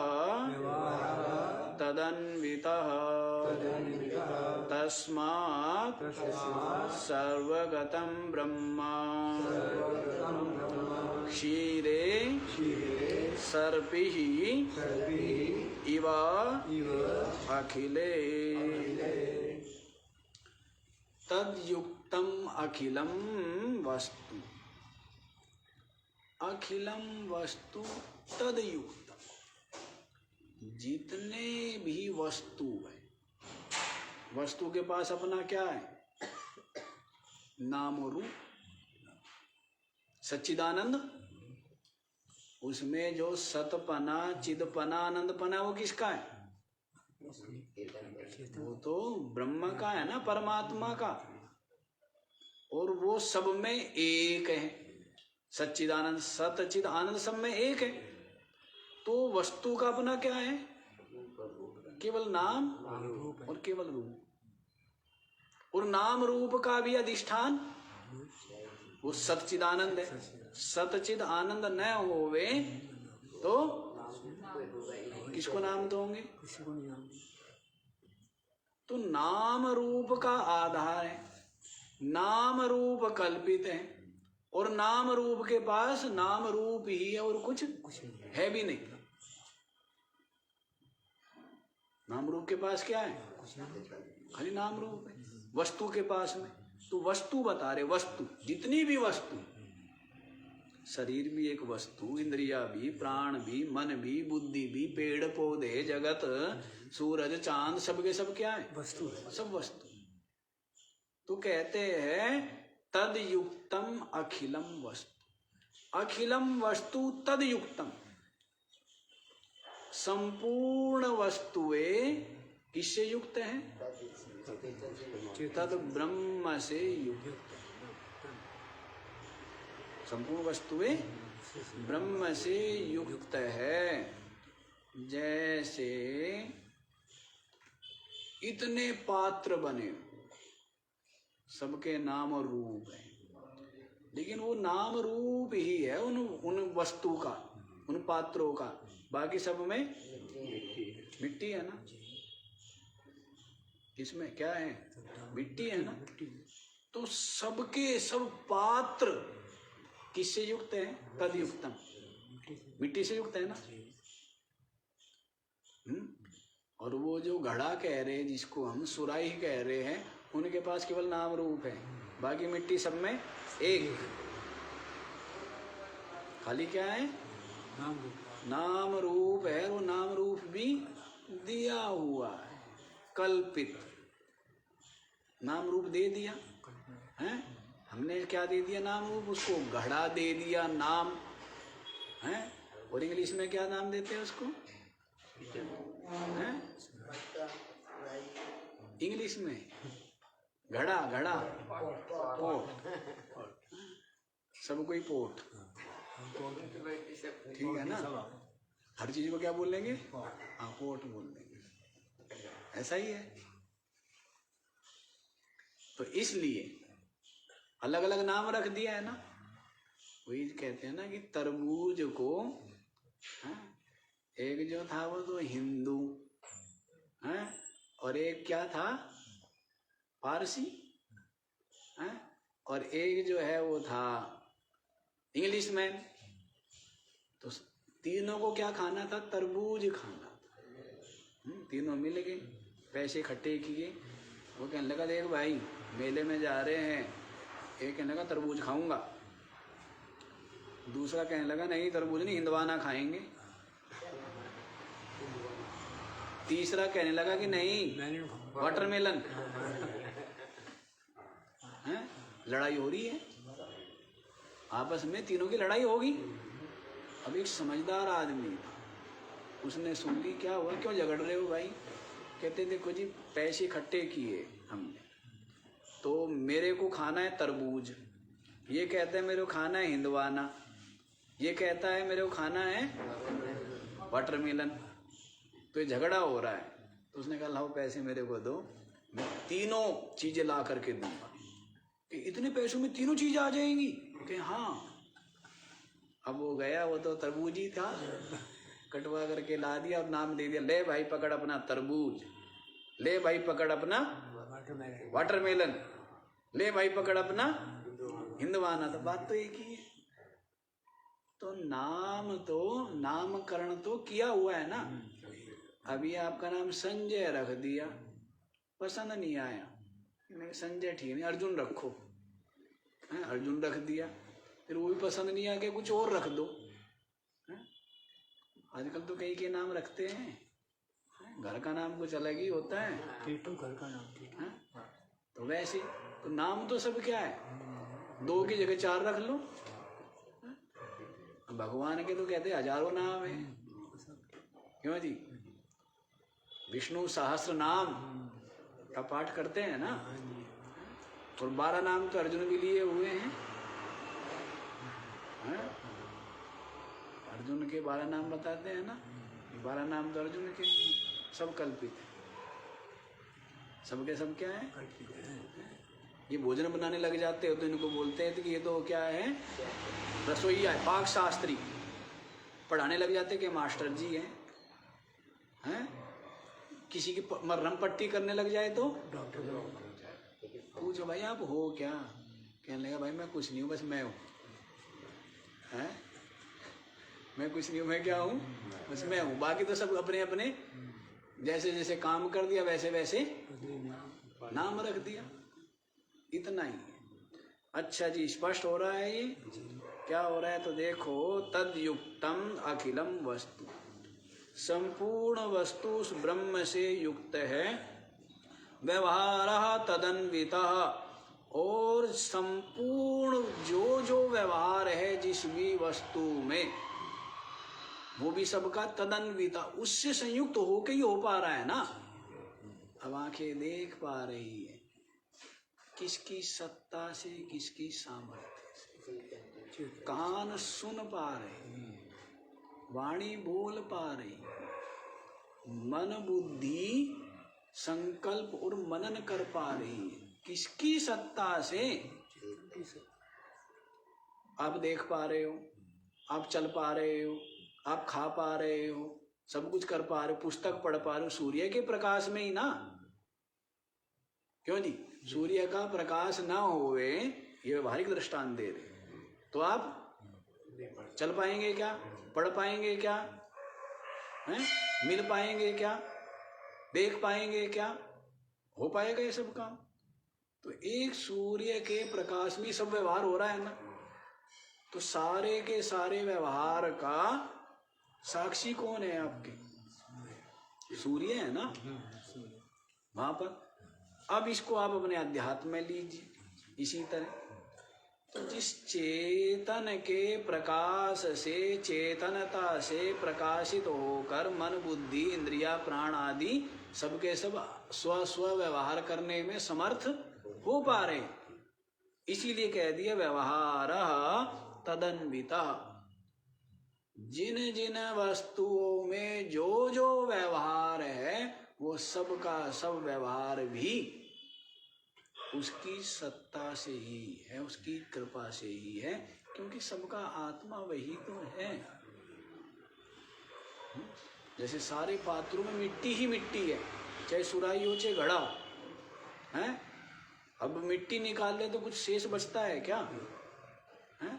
तदन्वितः तस्मात् सर्वगतं ब्रह्मा क्षीरे सर्पिः इव अखिले। तद्युक्तम अखिलम वस्तु, अखिलम वस्तु तदयुक्तम, जितने भी वस्तु है, वस्तु के पास अपना क्या है? नाम और रूप। सच्चिदानंद, उसमें जो सतपना, चिदपना, आनंदपना, वो किसका है? वो तो ब्रह्म का है ना, परमात्मा का। और वो सब में एक है। सच्चिदानंद, सतचिद आनंद सब में एक है। तो वस्तु का अपना क्या है? केवल नाम और केवल रूप। और नाम रूप का भी अधिष्ठान वो सच्चिदानंद है। सतचिद आनंद न होवे तो किसको नाम दोगे? तो नाम रूप का आधार है, नाम रूप कल्पित है, और नाम रूप के पास नाम रूप ही है और कुछ है भी नहीं। नाम रूप के पास क्या है? खाली नाम रूप है। वस्तु के पास में तो वस्तु बता रहे, वस्तु जितनी भी वस्तु, शरीर भी एक वस्तु, इंद्रिया भी, प्राण भी, मन भी, बुद्धि भी, पेड़ पौधे, जगत, सूरज, चांद, सबके सब क्या है? वस्तु, सब वस्तु। तो कहते हैं तदयुक्तम अखिलम वस्तु, अखिलम वस्तु तदयुक्तम, संपूर्ण वस्तुएं किससे युक्त है? तद ब्रह्म से युक्त। संपूर्ण वस्तुएं ब्रह्म से युक्त है। जैसे इतने पात्र बने, सबके नाम और रूप है, लेकिन वो नाम रूप ही है उन वस्तु का, उन पात्रों का, बाकी सब में मिट्टी है ना। इसमें क्या है? मिट्टी है ना। तो सबके सब पात्र किससे युक्त है? तदयुक्तम, मिट्टी से युक्त है ना। और वो जो घड़ा कह रहे हैं, जिसको हम सुराही कह रहे हैं, उनके पास केवल नाम रूप है, बाकी मिट्टी सब में एक। खाली क्या है? नाम रूप है। और वो नाम रूप भी दिया हुआ है, कल्पित। नाम रूप दे दिया है हमने। क्या दे दिया? नाम रूप। उसको घड़ा दे दिया नाम है। और इंग्लिश में क्या नाम देते हैं उसको? इंग्लिश में घड़ा, घड़ा, पोट, सब कोई पोट, ठीक है ना। हर चीज को क्या बोल लेंगे? हाँ, पोट बोल लेंगे। ऐसा ही है। तो इसलिए अलग अलग नाम रख दिया है ना। वही कहते हैं ना कि तरबूज को एक जो था वो तो हिंदू है, और एक क्या था? पारसी है, और एक जो है वो था इंग्लिश मैन। तो तीनों को क्या खाना था? तरबूज खाना था। तीनों मिल गए, पैसे इकट्ठे किए। वो कहने लगा, देख भाई, मेले में जा रहे हैं। एक कहने लगा तरबूज खाऊंगा, दूसरा कहने लगा नहीं तरबूज नहीं, हिंदवाना खाएंगे। तीसरा कहने लगा कि नहीं, वाटरमेलन। लड़ाई हो रही है आपस में, तीनों की लड़ाई होगी। अब एक समझदार आदमी था, उसने सुन ली। क्या हुआ? क्यों झगड़ रहे हो भाई? कहते देखो जी, पैसे इकट्ठे किए हमने, तो मेरे को खाना है तरबूज, ये कहता है मेरे को खाना है हिंदवाना, ये कहता है मेरे को खाना है वाटरमेलन। तो ये झगड़ा हो रहा है। तो उसने कहा लाओ पैसे मेरे को दो, मैं तीनों चीजें ला करके दूंगा। कि इतने पैसों में तीनों चीजें आ जाएंगी? कि हाँ। अब वो गया, वो तो तरबूज ही था, कटवा करके ला दिया और नाम दे दिया, ले भाई पकड़ अपना तरबूज, ले भाई पकड़ अपना वाटरमेलन, ले भाई पकड़ अपना हिंदवाना। तो बात तो एक ही है। तो नाम तो, नामकरण तो किया हुआ है ना। अभी आपका नाम संजय रख दिया, पसंद नहीं आया, नहीं संजय ठीक नहीं, अर्जुन रखो, अर्जुन रख दिया। फिर वो भी पसंद नहीं आया, कुछ और रख दो। आजकल तो कई के नाम रखते हैं, घर का नाम कुछ अलग ही होता है। घर का नाम तो वैसे तो नाम तो सब क्या है, 2 की जगह 4 रख लो। भगवान के तो कहते हजारों नाम है। क्यों जी? विष्णु सहस्त्र नाम का पाठ करते हैं ना, और 12 नाम तो अर्जुन भी लिए हुए हैं। अर्जुन के 12 नाम बताते हैं ना, 12 नाम तो अर्जुन के, सब कल्पित है। सबके सब क्या है? ये भोजन बनाने लग जाते हो तो इनको बोलते हैं कि ये तो क्या है, रसोईया है, पाक शास्त्री। पढ़ाने लग जाते कि मास्टर जी हैं। किसी की मरहम पट्टी करने लग जाए तो डॉक्टर। पूछो भाई आप हो क्या? कहने लगा भाई मैं कुछ नहीं हूँ, बस मैं हूँ। मैं कुछ नहीं हूँ, मैं क्या हूँ? बस मैं हूँ। बाकी तो सब अपने अपने जैसे जैसे काम कर दिया वैसे वैसे नाम रख दिया। इतना ही है। अच्छा जी, स्पष्ट हो रहा है ये? क्या हो रहा है? तो देखो, तद्युक्तम अखिलम वस्तु, संपूर्ण वस्तु उस ब्रह्म से युक्त है। व्यवहार तदन्वितः, और संपूर्ण जो जो व्यवहार है जिस भी वस्तु में, वो भी सबका तदन्विता, उससे संयुक्त होके ही हो पा रहा है ना। अब आंखें देख पा रही है, किसकी सत्ता से, किसकी सामर्थ्य से। कान सुन पा रहे, वाणी बोल पा रही, मन बुद्धि संकल्प और मनन कर पा रही है, किसकी सत्ता से। आप देख पा रहे हो, आप चल पा रहे हो, आप खा पा रहे हो, सब कुछ कर पा रहे हो, पुस्तक पढ़ पा रहे हो, सूर्य के प्रकाश में ही ना। क्यों जी? सूर्य का प्रकाश ना होवे, ये व्यवहारिक दृष्टांत दे रहे, तो आप चल पाएंगे क्या, पढ़ पाएंगे क्या, हैं? मिल पाएंगे क्या, देख पाएंगे क्या, हो पाएगा ये सब काम? तो एक सूर्य के प्रकाश में सब व्यवहार हो रहा है ना। तो सारे के सारे व्यवहार का साक्षी कौन है आपके? सूर्य है ना वहां पर। अब इसको आप अपने अध्यात्म में लीजिए इसी तरह। तो जिस चेतन के प्रकाश से, चेतनता से प्रकाशित होकर मन बुद्धि इंद्रिया प्राण आदि सबके सब स्व स्व व्यवहार करने में समर्थ हो पा रहे, इसीलिए कह दिया व्यवहार तदन्विता। जिन जिन वस्तुओं में जो जो व्यवहार है, वो सब का सब व्यवहार भी उसकी सत्ता से ही है, उसकी कृपा से ही है, क्योंकि सबका आत्मा वही तो है। जैसे सारे पात्रों में मिट्टी ही मिट्टी है, चाहे सुराही हो चाहे घड़ा हो, है? अब मिट्टी निकाल ले तो कुछ शेष बचता है क्या? है?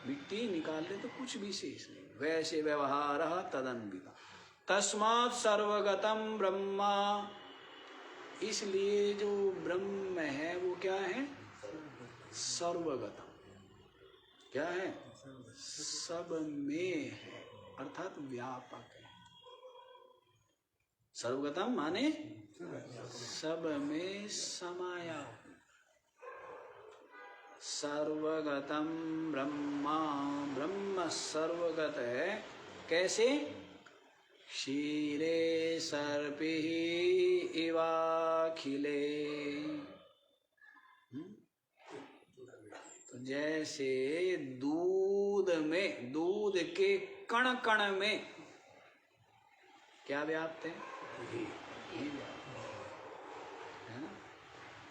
मिट्टी निकाल ले तो कुछ भी शेष नहीं। वैसे व्यवहार तदन्विता तस्मात् सर्वगतम ब्रह्मा, इसलिए जो ब्रह्म है वो क्या है? सर्वगतम। क्या है? सब में है, अर्थात व्यापक है। सर्वगतम माने सब में समाया। सर्वगतम ब्रह्मा, ब्रह्म सर्वगत है। कैसे? क्षीरे सर्पि इवाखिले। तो जैसे दूध में, दूध के कण कण में क्या व्याप्त है? घी है ना।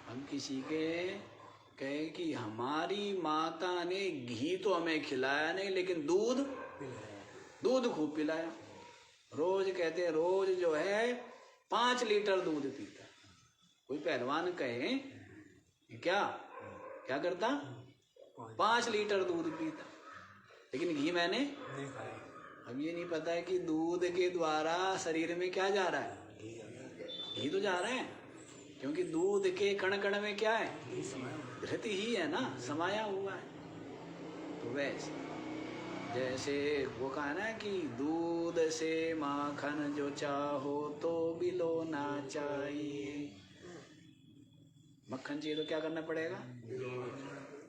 हम किसी के कहे कि हमारी माता ने घी तो हमें खिलाया नहीं, लेकिन दूध खूब पिलाया। रोज कहते हैं, रोज जो है 5 लीटर दूध पीता। कोई पहलवान कहे क्या करता? 5 लीटर दूध पीता, लेकिन घी मैंने अब ये नहीं पता है कि दूध के द्वारा शरीर में क्या जा रहा है? घी तो जा रहा है, क्योंकि दूध के कण कण में क्या है? घृत ही है ना, समाया हुआ है। तो वैसे जैसे वो कहा ना कि दूध से माखन जो चाहो तो बिलोना चाहिए। मक्खन चाहिए तो क्या करना पड़ेगा?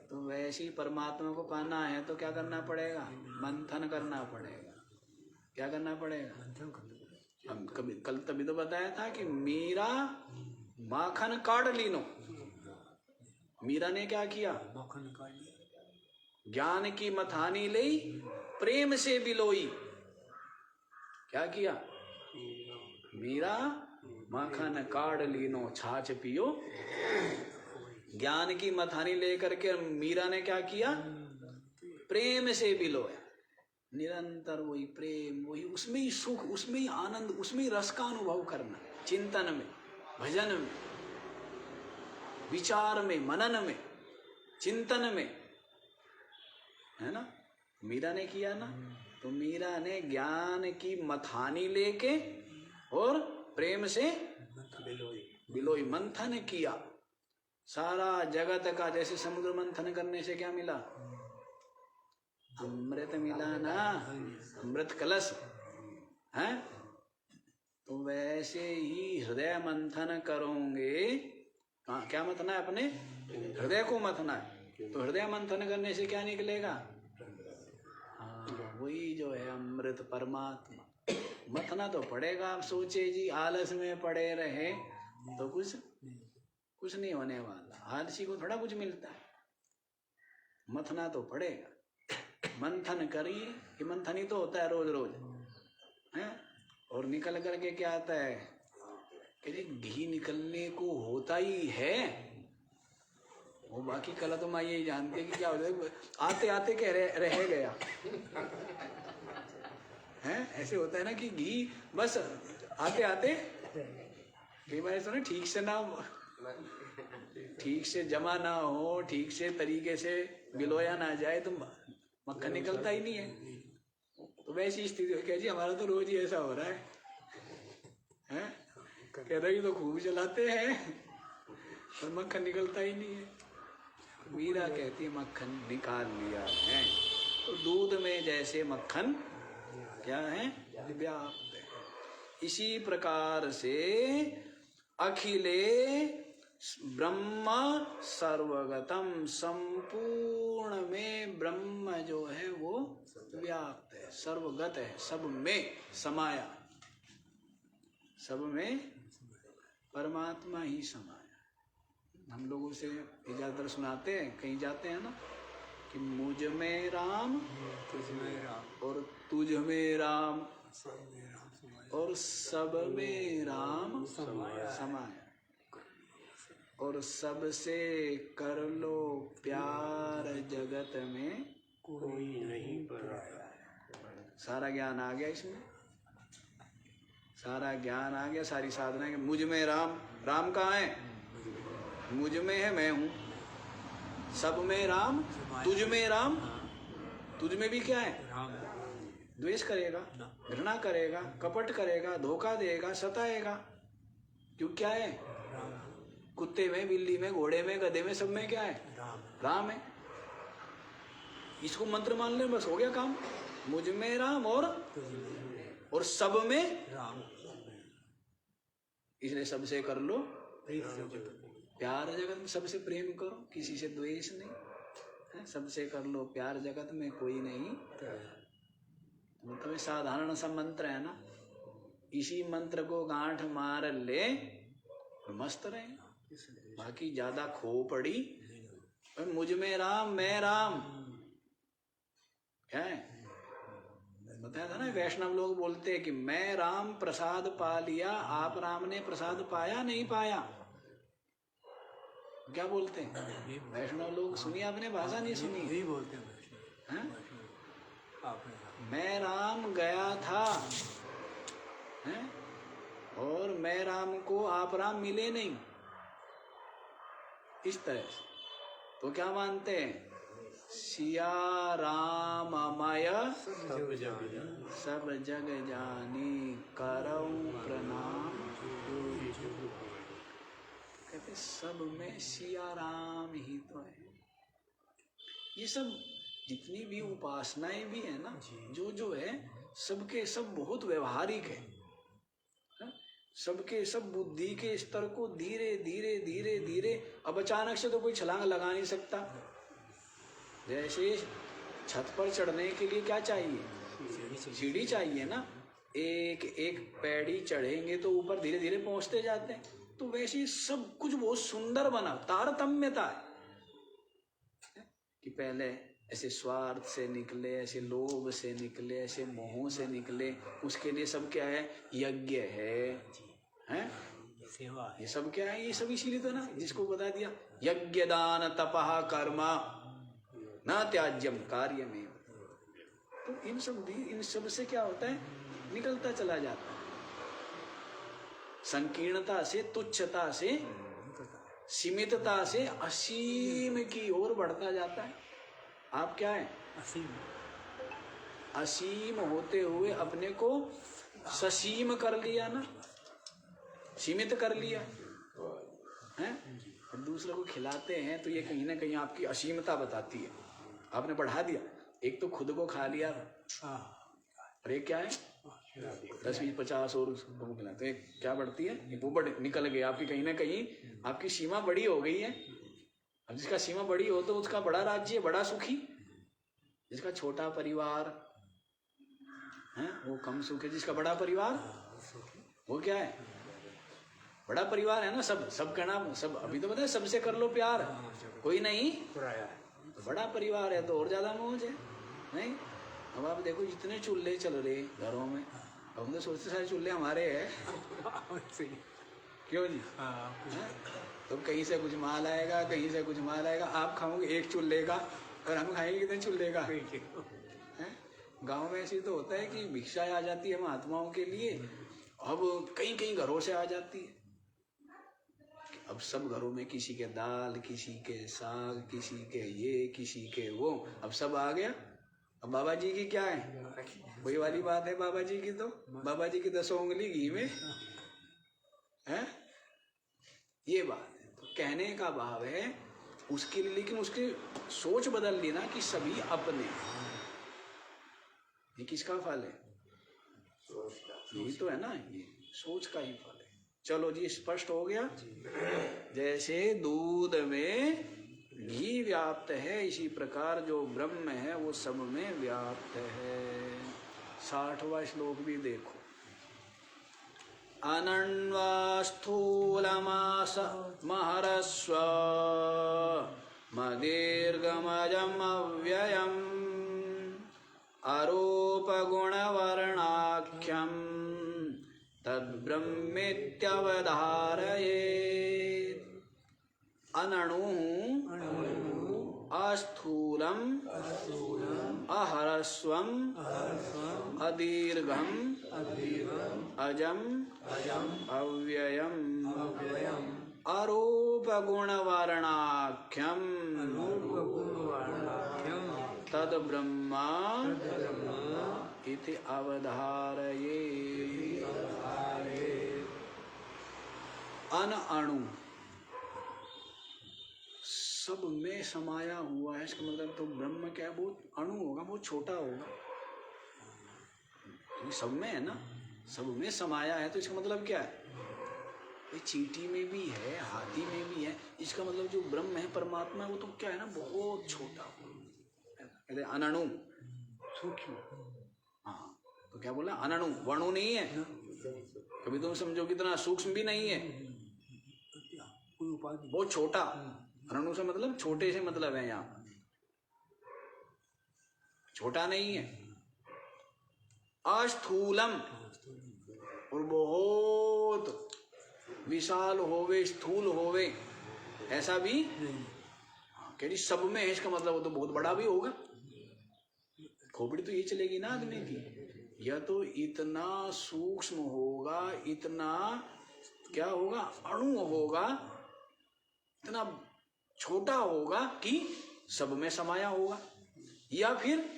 तो वैसे ही परमात्मा को पाना है तो क्या करना पड़ेगा? मंथन करना पड़ेगा। क्या करना पड़ेगा? हम कल तभी तो बताया था कि मीरा माखन काढ़ लीनो। मीरा ने क्या किया? ज्ञान की मथानी ले प्रेम से बिलोई। क्या किया? मीरा माखन काढ़ लीनो छाछ पियो। ज्ञान की मथानी लेकर के मीरा ने क्या किया? प्रेम से बिलोया। निरंतर वही प्रेम, वही उसमें ही सुख, उसमें ही आनंद, उसमें ही रस का अनुभव करना। चिंतन में, भजन में, विचार में, मनन में, चिंतन में, है ना। मीरा ने किया ना। तो मीरा ने ज्ञान की मथानी लेके और प्रेम से बिलोई, मंथन किया। सारा जगत का, जैसे समुद्र मंथन करने से क्या मिला? अमृत मिला ना, अमृत कलश है। तो वैसे ही हृदय मंथन करोगे। क्या मथना है? अपने हृदय को मथना है। तो हृदय मंथन करने से क्या निकलेगा? वही जो है अमृत परमात्मा। मथना तो पड़ेगा। आप सोचे जी आलस में पड़े रहे तो कुछ नहीं होने वाला। आलसी को थोड़ा कुछ मिलता है। मथना तो पड़ेगा। मंथन करिए। कि मंथन ही तो होता है रोज रोज है। और निकल करके क्या आता है कि जी घी निकलने को होता ही है। वो बाकी कला तो माँ यही जानती है कि क्या होता है। आते आते कह रह गया है। ऐसे होता है ना कि घी बस आते आते कई बार ऐसा ना ठीक से जमा ना हो, ठीक से तरीके से बिलोया ना जाए तो मक्खन निकलता ही नहीं है। तो वैसी स्थिति क्या जी हमारा तो रोज ही ऐसा हो रहा है? कह रहे तो खूब जलाते हैं पर मक्खन निकलता ही नहीं है। मीरा कहती है मक्खन निकाल लिया है। तो दूध में जैसे मक्खन क्या है व्याप्त है, इसी प्रकार से अखिले ब्रह्म सर्वगतम, संपूर्ण में ब्रह्म जो है वो व्याप्त है, सर्वगत है, सब में समाया, सब में परमात्मा ही समाया। हम लोगों से ज्यादातर सुनाते हैं, कहीं जाते हैं ना कि मुझ में राम, तुझ में राम, और तुझ में राम, और सब में राम समाया, और सबसे कर लो प्यार, जगत में कोई नहीं पराया। सारा ज्ञान आ गया इसमें, सारा ज्ञान आ गया, सारी साधना है। मुझ में राम, राम कहाँ है? मुझ में है, मैं हूं। सब में राम, तुझ में राम, तुझ में भी क्या है? द्वेष करेगा, घृणा करेगा, कपट करेगा, धोखा देगा, सताएगा। क्यों? क्या है? कुत्ते में, बिल्ली में, घोड़े में, गधे में, सब में क्या है? राम है। इसको मंत्र मान ले, बस हो गया काम। मुझ में राम और सब में राम। इसलिए सबसे कर लो प्यार, जगत में सबसे प्रेम करो, किसी से द्वेष नहीं है। सबसे कर लो प्यार, जगत में कोई नहीं। मतलब साधारण सा मंत्र है ना, इसी मंत्र को गांठ मार ले मस्त रहे। बाकी ज्यादा खो पड़ी मुझ में राम, मैं राम, क्या है? बताया था ना, वैष्णव लोग बोलते हैं कि मैं राम प्रसाद पा लिया, आप राम ने प्रसाद पाया नहीं पाया? क्या बोलते हैं वैष्णव लोग? सुनी आपने? भाषा नहीं सुनी? यही बोलते हैं। मैं राम गया था है? और मैं राम को आप राम मिले नहीं, इस तरह से। तो क्या मानते हैं? सिया राम अमय सब जग जानी, करऊं प्रणाम। कहते सब में सिया राम ही तो है। ये सब जितनी भी उपासनाएं भी है ना, जो है सबके सब बहुत व्यवहारिक है। सबके सब बुद्धि के स्तर को धीरे धीरे धीरे धीरे, अब अचानक से तो कोई छलांग लगा नहीं सकता। जैसे छत पर चढ़ने के लिए क्या चाहिए? सीढ़ी चाहिए ना। एक एक पैड़ी चढ़ेंगे तो ऊपर धीरे धीरे पहुंचते जाते हैं। तो वैसे ही सब कुछ बहुत सुंदर बना, तारतम्यता है कि पहले ऐसे स्वार्थ से निकले, ऐसे लोभ से निकले, ऐसे मोह से निकले। उसके लिए सब क्या है? यज्ञ है? सेवा, ये सब क्या है? ये सब इसीलिए तो ना, जिसको बता दिया यज्ञ दान तपः कर्म न त्याज्यम कार्य में। तो इन सब से क्या होता है? निकलता चला जाता है। संकीर्णता से, तुच्छता से, सीमितता से असीम की ओर बढ़ता जाता है। आप क्या है? असीम होते हुए अपने को ससीम कर लिया ना, सीमित कर लिया है। और दूसरों को खिलाते हैं तो ये कहीं ना कहीं आपकी असीमता बताती है। आपने बढ़ा दिया। एक तो खुद को खा लिया और एक क्या है? 10, 20, 50 और उसको खिलाते। तो एक क्या बढ़ती है? वो बढ़ निकल गई आपकी, कहीं ना कहीं आपकी सीमा बड़ी हो गई है। अब जिसका सीमा बड़ी हो तो उसका बड़ा राज्य, बड़ा सुखी। जिसका छोटा परिवार हैं, वो कम सुख है। जिसका बड़ा परिवार, वो क्या है, बड़ा परिवार है ना। सब कहना, सब अभी तो बताया सबसे कर लो प्यार, कोई नहीं तो बड़ा परिवार है तो और ज्यादा मौज है। नहीं, अब आप देखो जितने चूल्हे चल रहे घरों में, अब तो सोचते सारे चूल्हे हमारे हैं। क्यों जी? हैं? तो कहीं से कुछ माल आएगा, कहीं से कुछ माल आएगा। आप खाओगे एक चूल्हे का और हम खाएंगे कितने चूल्हे का? गांव में ऐसे तो होता है कि भिक्षा आ जाती है महात्माओं के लिए, अब कई कई घरों से आ जाती है। अब सब घरों में किसी के दाल, किसी के साग, किसी के ये, किसी के वो, अब सब आ गया। अब बाबा जी की क्या है, वही वाली बात है बाबा जी की। तो बाबा जी की 10 उंगली घी में है, ये बात है। तो कहने का भाव है उसके लिए, लेकिन उसकी सोच बदल ली ना कि सभी अपने। ये किसका फल है? यही तो है ना, ये सोच का ही फल है। चलो जी, स्पष्ट हो गया। जैसे दूध में घी व्याप्त है, इसी प्रकार जो ब्रह्म है वो सब में व्याप्त है। 60वां श्लोक भी देखो। अनन्वा स्थूलमास महरस्व मदीर्घमजम् अव्ययम् अरूपगुणवर्णाख्यं तद्ब्रह्मेत्यवधारयेत्। अनणुः अस्थूलम् अहरस्वम् अदीर्घम् अजम् अव्ययम् अरूपगुणवर्णाख्यं तद्ब्रह्मा इति अवधारयेत्। अणु सब में समाया हुआ है, इसका मतलब तो ब्रह्म क्या है, बहुत अणु होगा, बहुत छोटा होगा। सब में है ना, सब में समाया है, तो इसका मतलब क्या है, ये चींटी में भी है, हाथी में भी है। इसका मतलब जो ब्रह्म है, परमात्मा, वो तो क्या है ना, बहुत छोटा। कहते अनणु, सूक्ष्म। हाँ, तो क्या बोला, अनणु, वणु नहीं है। कभी तुम समझो कितना सूक्ष्म भी नहीं है, बहुत छोटा। अनणु से मतलब छोटे से मतलब है, यहाँ छोटा नहीं है। अस्थूलम, और बहुत विशाल होवे, स्थूल होवे, ऐसा भी नहीं। सब में है, इसका मतलब वो तो बहुत बड़ा भी होगा। खोपड़ी तो ये चलेगी ना आदमी की, या तो इतना सूक्ष्म होगा, इतना क्या होगा, अणु होगा, इतना छोटा होगा कि सब में समाया होगा, या फिर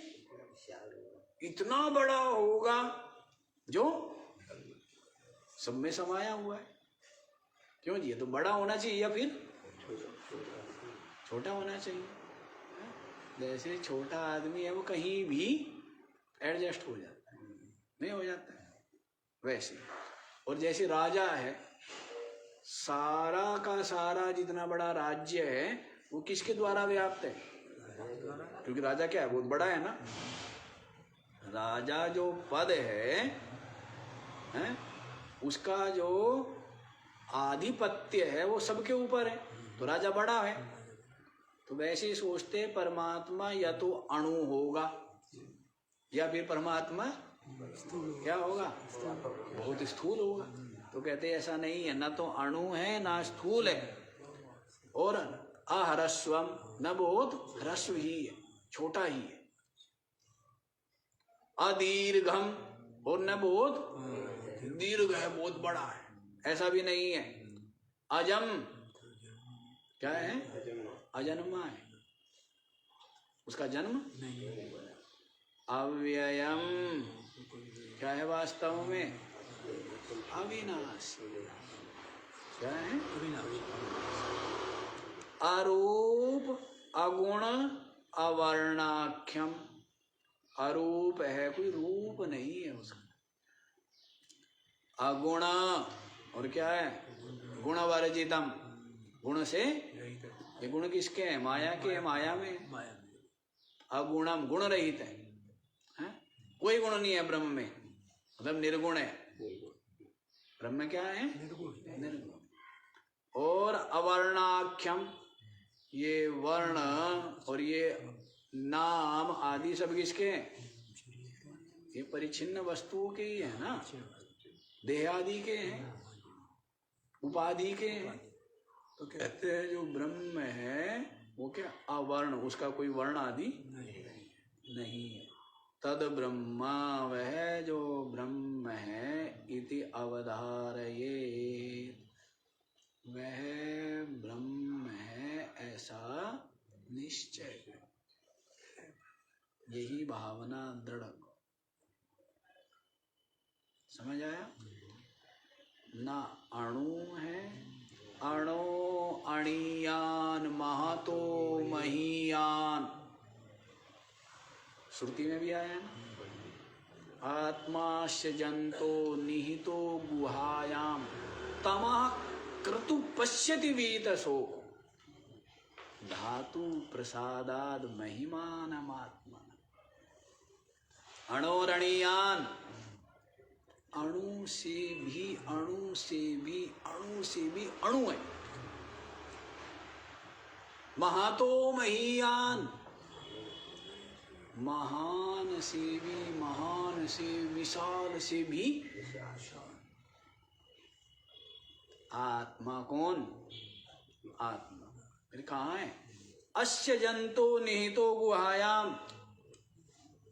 इतना बड़ा होगा जो सब में समाया हुआ है। क्यों जी, ये तो बड़ा होना चाहिए या फिर छोटा होना चाहिए। जैसे छोटा आदमी है वो कहीं भी एडजस्ट हो जाता है, नहीं हो जाता है वैसे। और जैसे राजा है, सारा का सारा जितना बड़ा राज्य है वो किसके द्वारा व्याप्त है, क्योंकि राजा क्या है, बहुत बड़ा है ना। राजा जो पद है उसका जो आधिपत्य है वो सबके ऊपर है, तो राजा बड़ा है। तो वैसे ही सोचते परमात्मा या तो अणु होगा या फिर परमात्मा क्या होगा, बहुत स्थूल होगा। तो कहते ऐसा नहीं है, ना तो अणु है ना स्थूल है, और अहरस्वम, न बहुत ह्रस्व ही है, छोटा ही है। अदीर्घम, और न बहुत दीर्घ है, बहुत बड़ा है, ऐसा भी नहीं है। अजम, क्या है, अजन्मा है, उसका जन्म नहीं। अव्ययम, क्या है वास्तव में, अविनाशी, क्या है, अरूप अगुण अवर्णाख्यम, अरूप है, कोई रूप नहीं है उसका। अगुण, और क्या है, गुणवर्जितम, गुण से, ये गुण किसके हैं, माया के, माया में। अगुणम, गुण रहित है, कोई गुण नहीं है ब्रह्म में, मतलब निर्गुण है। ब्रह्म क्या है? निर्गुण। और अवर्णाख्यम, ये वर्ण और ये नाम आदि सब किसके हैं? ये परिच्छिन्न वस्तुओं के ही है ना, देह आदि के हैं, उपाधि के हैं। तो कहते हैं जो ब्रह्म है वो क्या? अवर्ण, उसका कोई वर्ण आदि नहीं है। तद ब्रह्मा, वह जो ब्रह्म है, इति अवधारयेत्, वह ब्रह्म है ऐसा निश्चय, यही भावना दृढ़। समझ आया? ना अणु है, अणो अणियान महतो महीयान, श्रुति में भी आया है ना। आत्माश्च जंतो निहितो गुहायाम तमः क्रतु पश्यति वीतसो धातु प्रसादाद महिमानमात्मन। अणोरणीयान, अणु से भी अणु से भी अणु से भी अणु है। महातो महीयान, महान से भी महान से विशाल से भी। आत्मा कौन? आत्मा फिर कहाँ है? अस्य जंतो निहितो गुहायाम,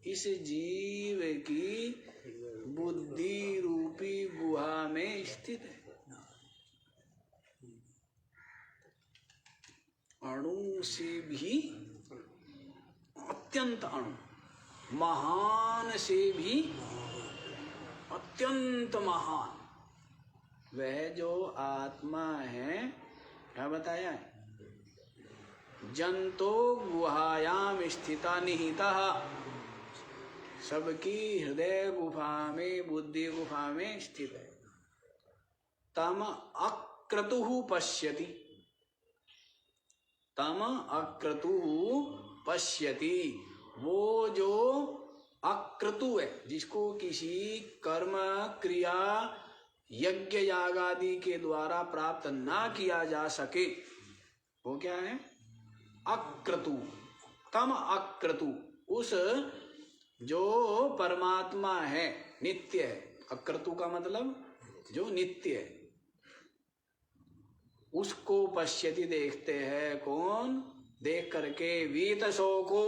इस जीव की बुद्धि रूपी गुहा में स्थित है। अणु से भी अत्यंत अणु, महान से भी अत्यंत महान, वह जो आत्मा है, क्या बताया है? जंतो गुहायाम स्थिता निहिता, सबकी हृदय गुफा में, बुद्धि गुफा में स्थित है। तम अक्रतुः पश्यति, तम अक्रतुः पश्यति, वो जो अक्रतु है, जिसको किसी कर्म क्रिया यज्ञ याग आदि के द्वारा प्राप्त ना किया जा सके, वो क्या है? अक्रतु। तम अक्रतु, उस जो परमात्मा है, नित्य है। अक्रतु का मतलब जो नित्य है, उसको पश्यति, देखते हैं। कौन? देख करके वीतसो को,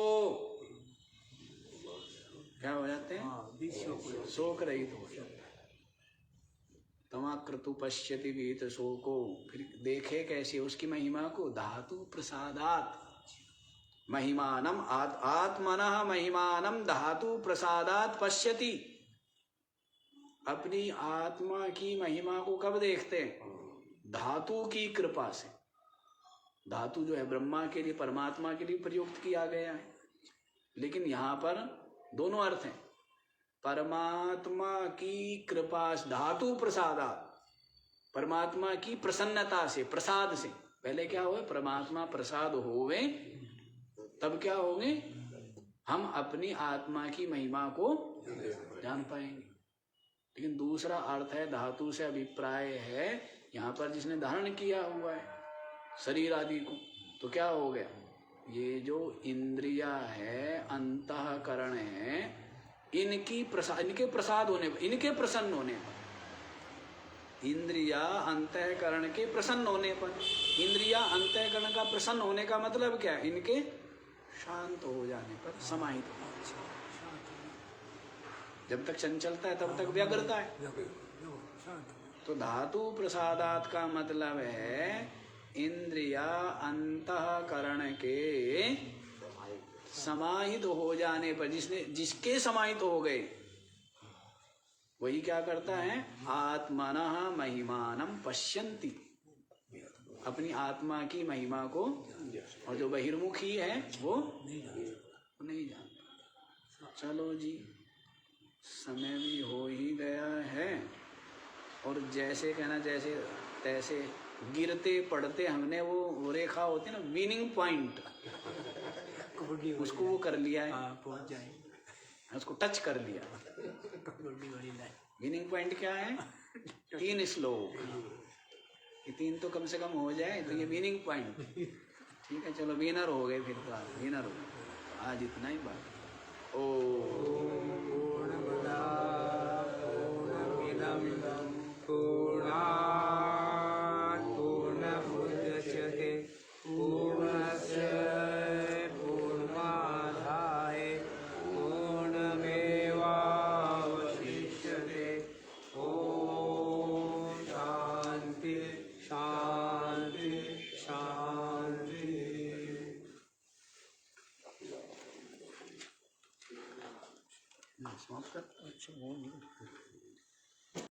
क्या हो जाते हैं? शोक रहित हो जाते हैं। तमाक्रतु पश्यति वीतसो को, फिर देखे कैसे? उसकी महिमा को। धातु प्रसादात महिमानम, आत्मनः महिमानम धातु प्रसादात पश्यति, अपनी आत्मा की महिमा को कब देखते हैं? धातु की कृपा से। धातु जो है ब्रह्मा के लिए, परमात्मा के लिए प्रयुक्त किया गया है, लेकिन यहाँ पर दोनों अर्थ हैं। परमात्मा की कृपा, धातु प्रसादात, परमात्मा की प्रसन्नता से, प्रसाद से। पहले क्या हुए? परमात्मा प्रसाद होवे, तब क्या होंगे? हम अपनी आत्मा की महिमा को जान पाएंगे। लेकिन दूसरा अर्थ है, धातु से अभिप्राय है यहाँ पर जिसने धारण किया हुआ है शरीर आदि को, तो क्या हो गया? ये जो इंद्रिया है, अंतःकरण है, इनके प्रसाद होने पर, इनके प्रसन्न होने पर, इंद्रिया अंतःकरण के प्रसन्न होने पर, इंद्रिया अंतःकरण का प्रसन्न होने का मतलब क्या है? इनके शांत हो जाने पर, समाहित हो। जब तक चंचलता है तब तक व्यग्रता है। तो धातु प्रसादात का मतलब है इंद्रिया अंतःकरण के समाहित हो जाने पर, जिसके समाहित हो गए, वही क्या करता है? आत्मनः महिमानम पश्यन्ति, अपनी आत्मा की महिमा को। और जो बहिर्मुखी है वो नहीं जानता। चलो जी, समय भी हो ही गया है। और जैसे कहना, जैसे तैसे गिरते पड़ते हमने वो रेखा होती है ना, विनिंग पॉइंट, उसको वो कर लिया है। पहुंच जाएंगे। उसको टच कर लिया। विनिंग पॉइंट क्या है? 3 श्लोक, ये 3 तो कम से कम हो जाए तो ये विनिंग पॉइंट। ठीक है, चलो विनर हो गए, फिर तो विनर हो गए। आज इतना ही बात। ओ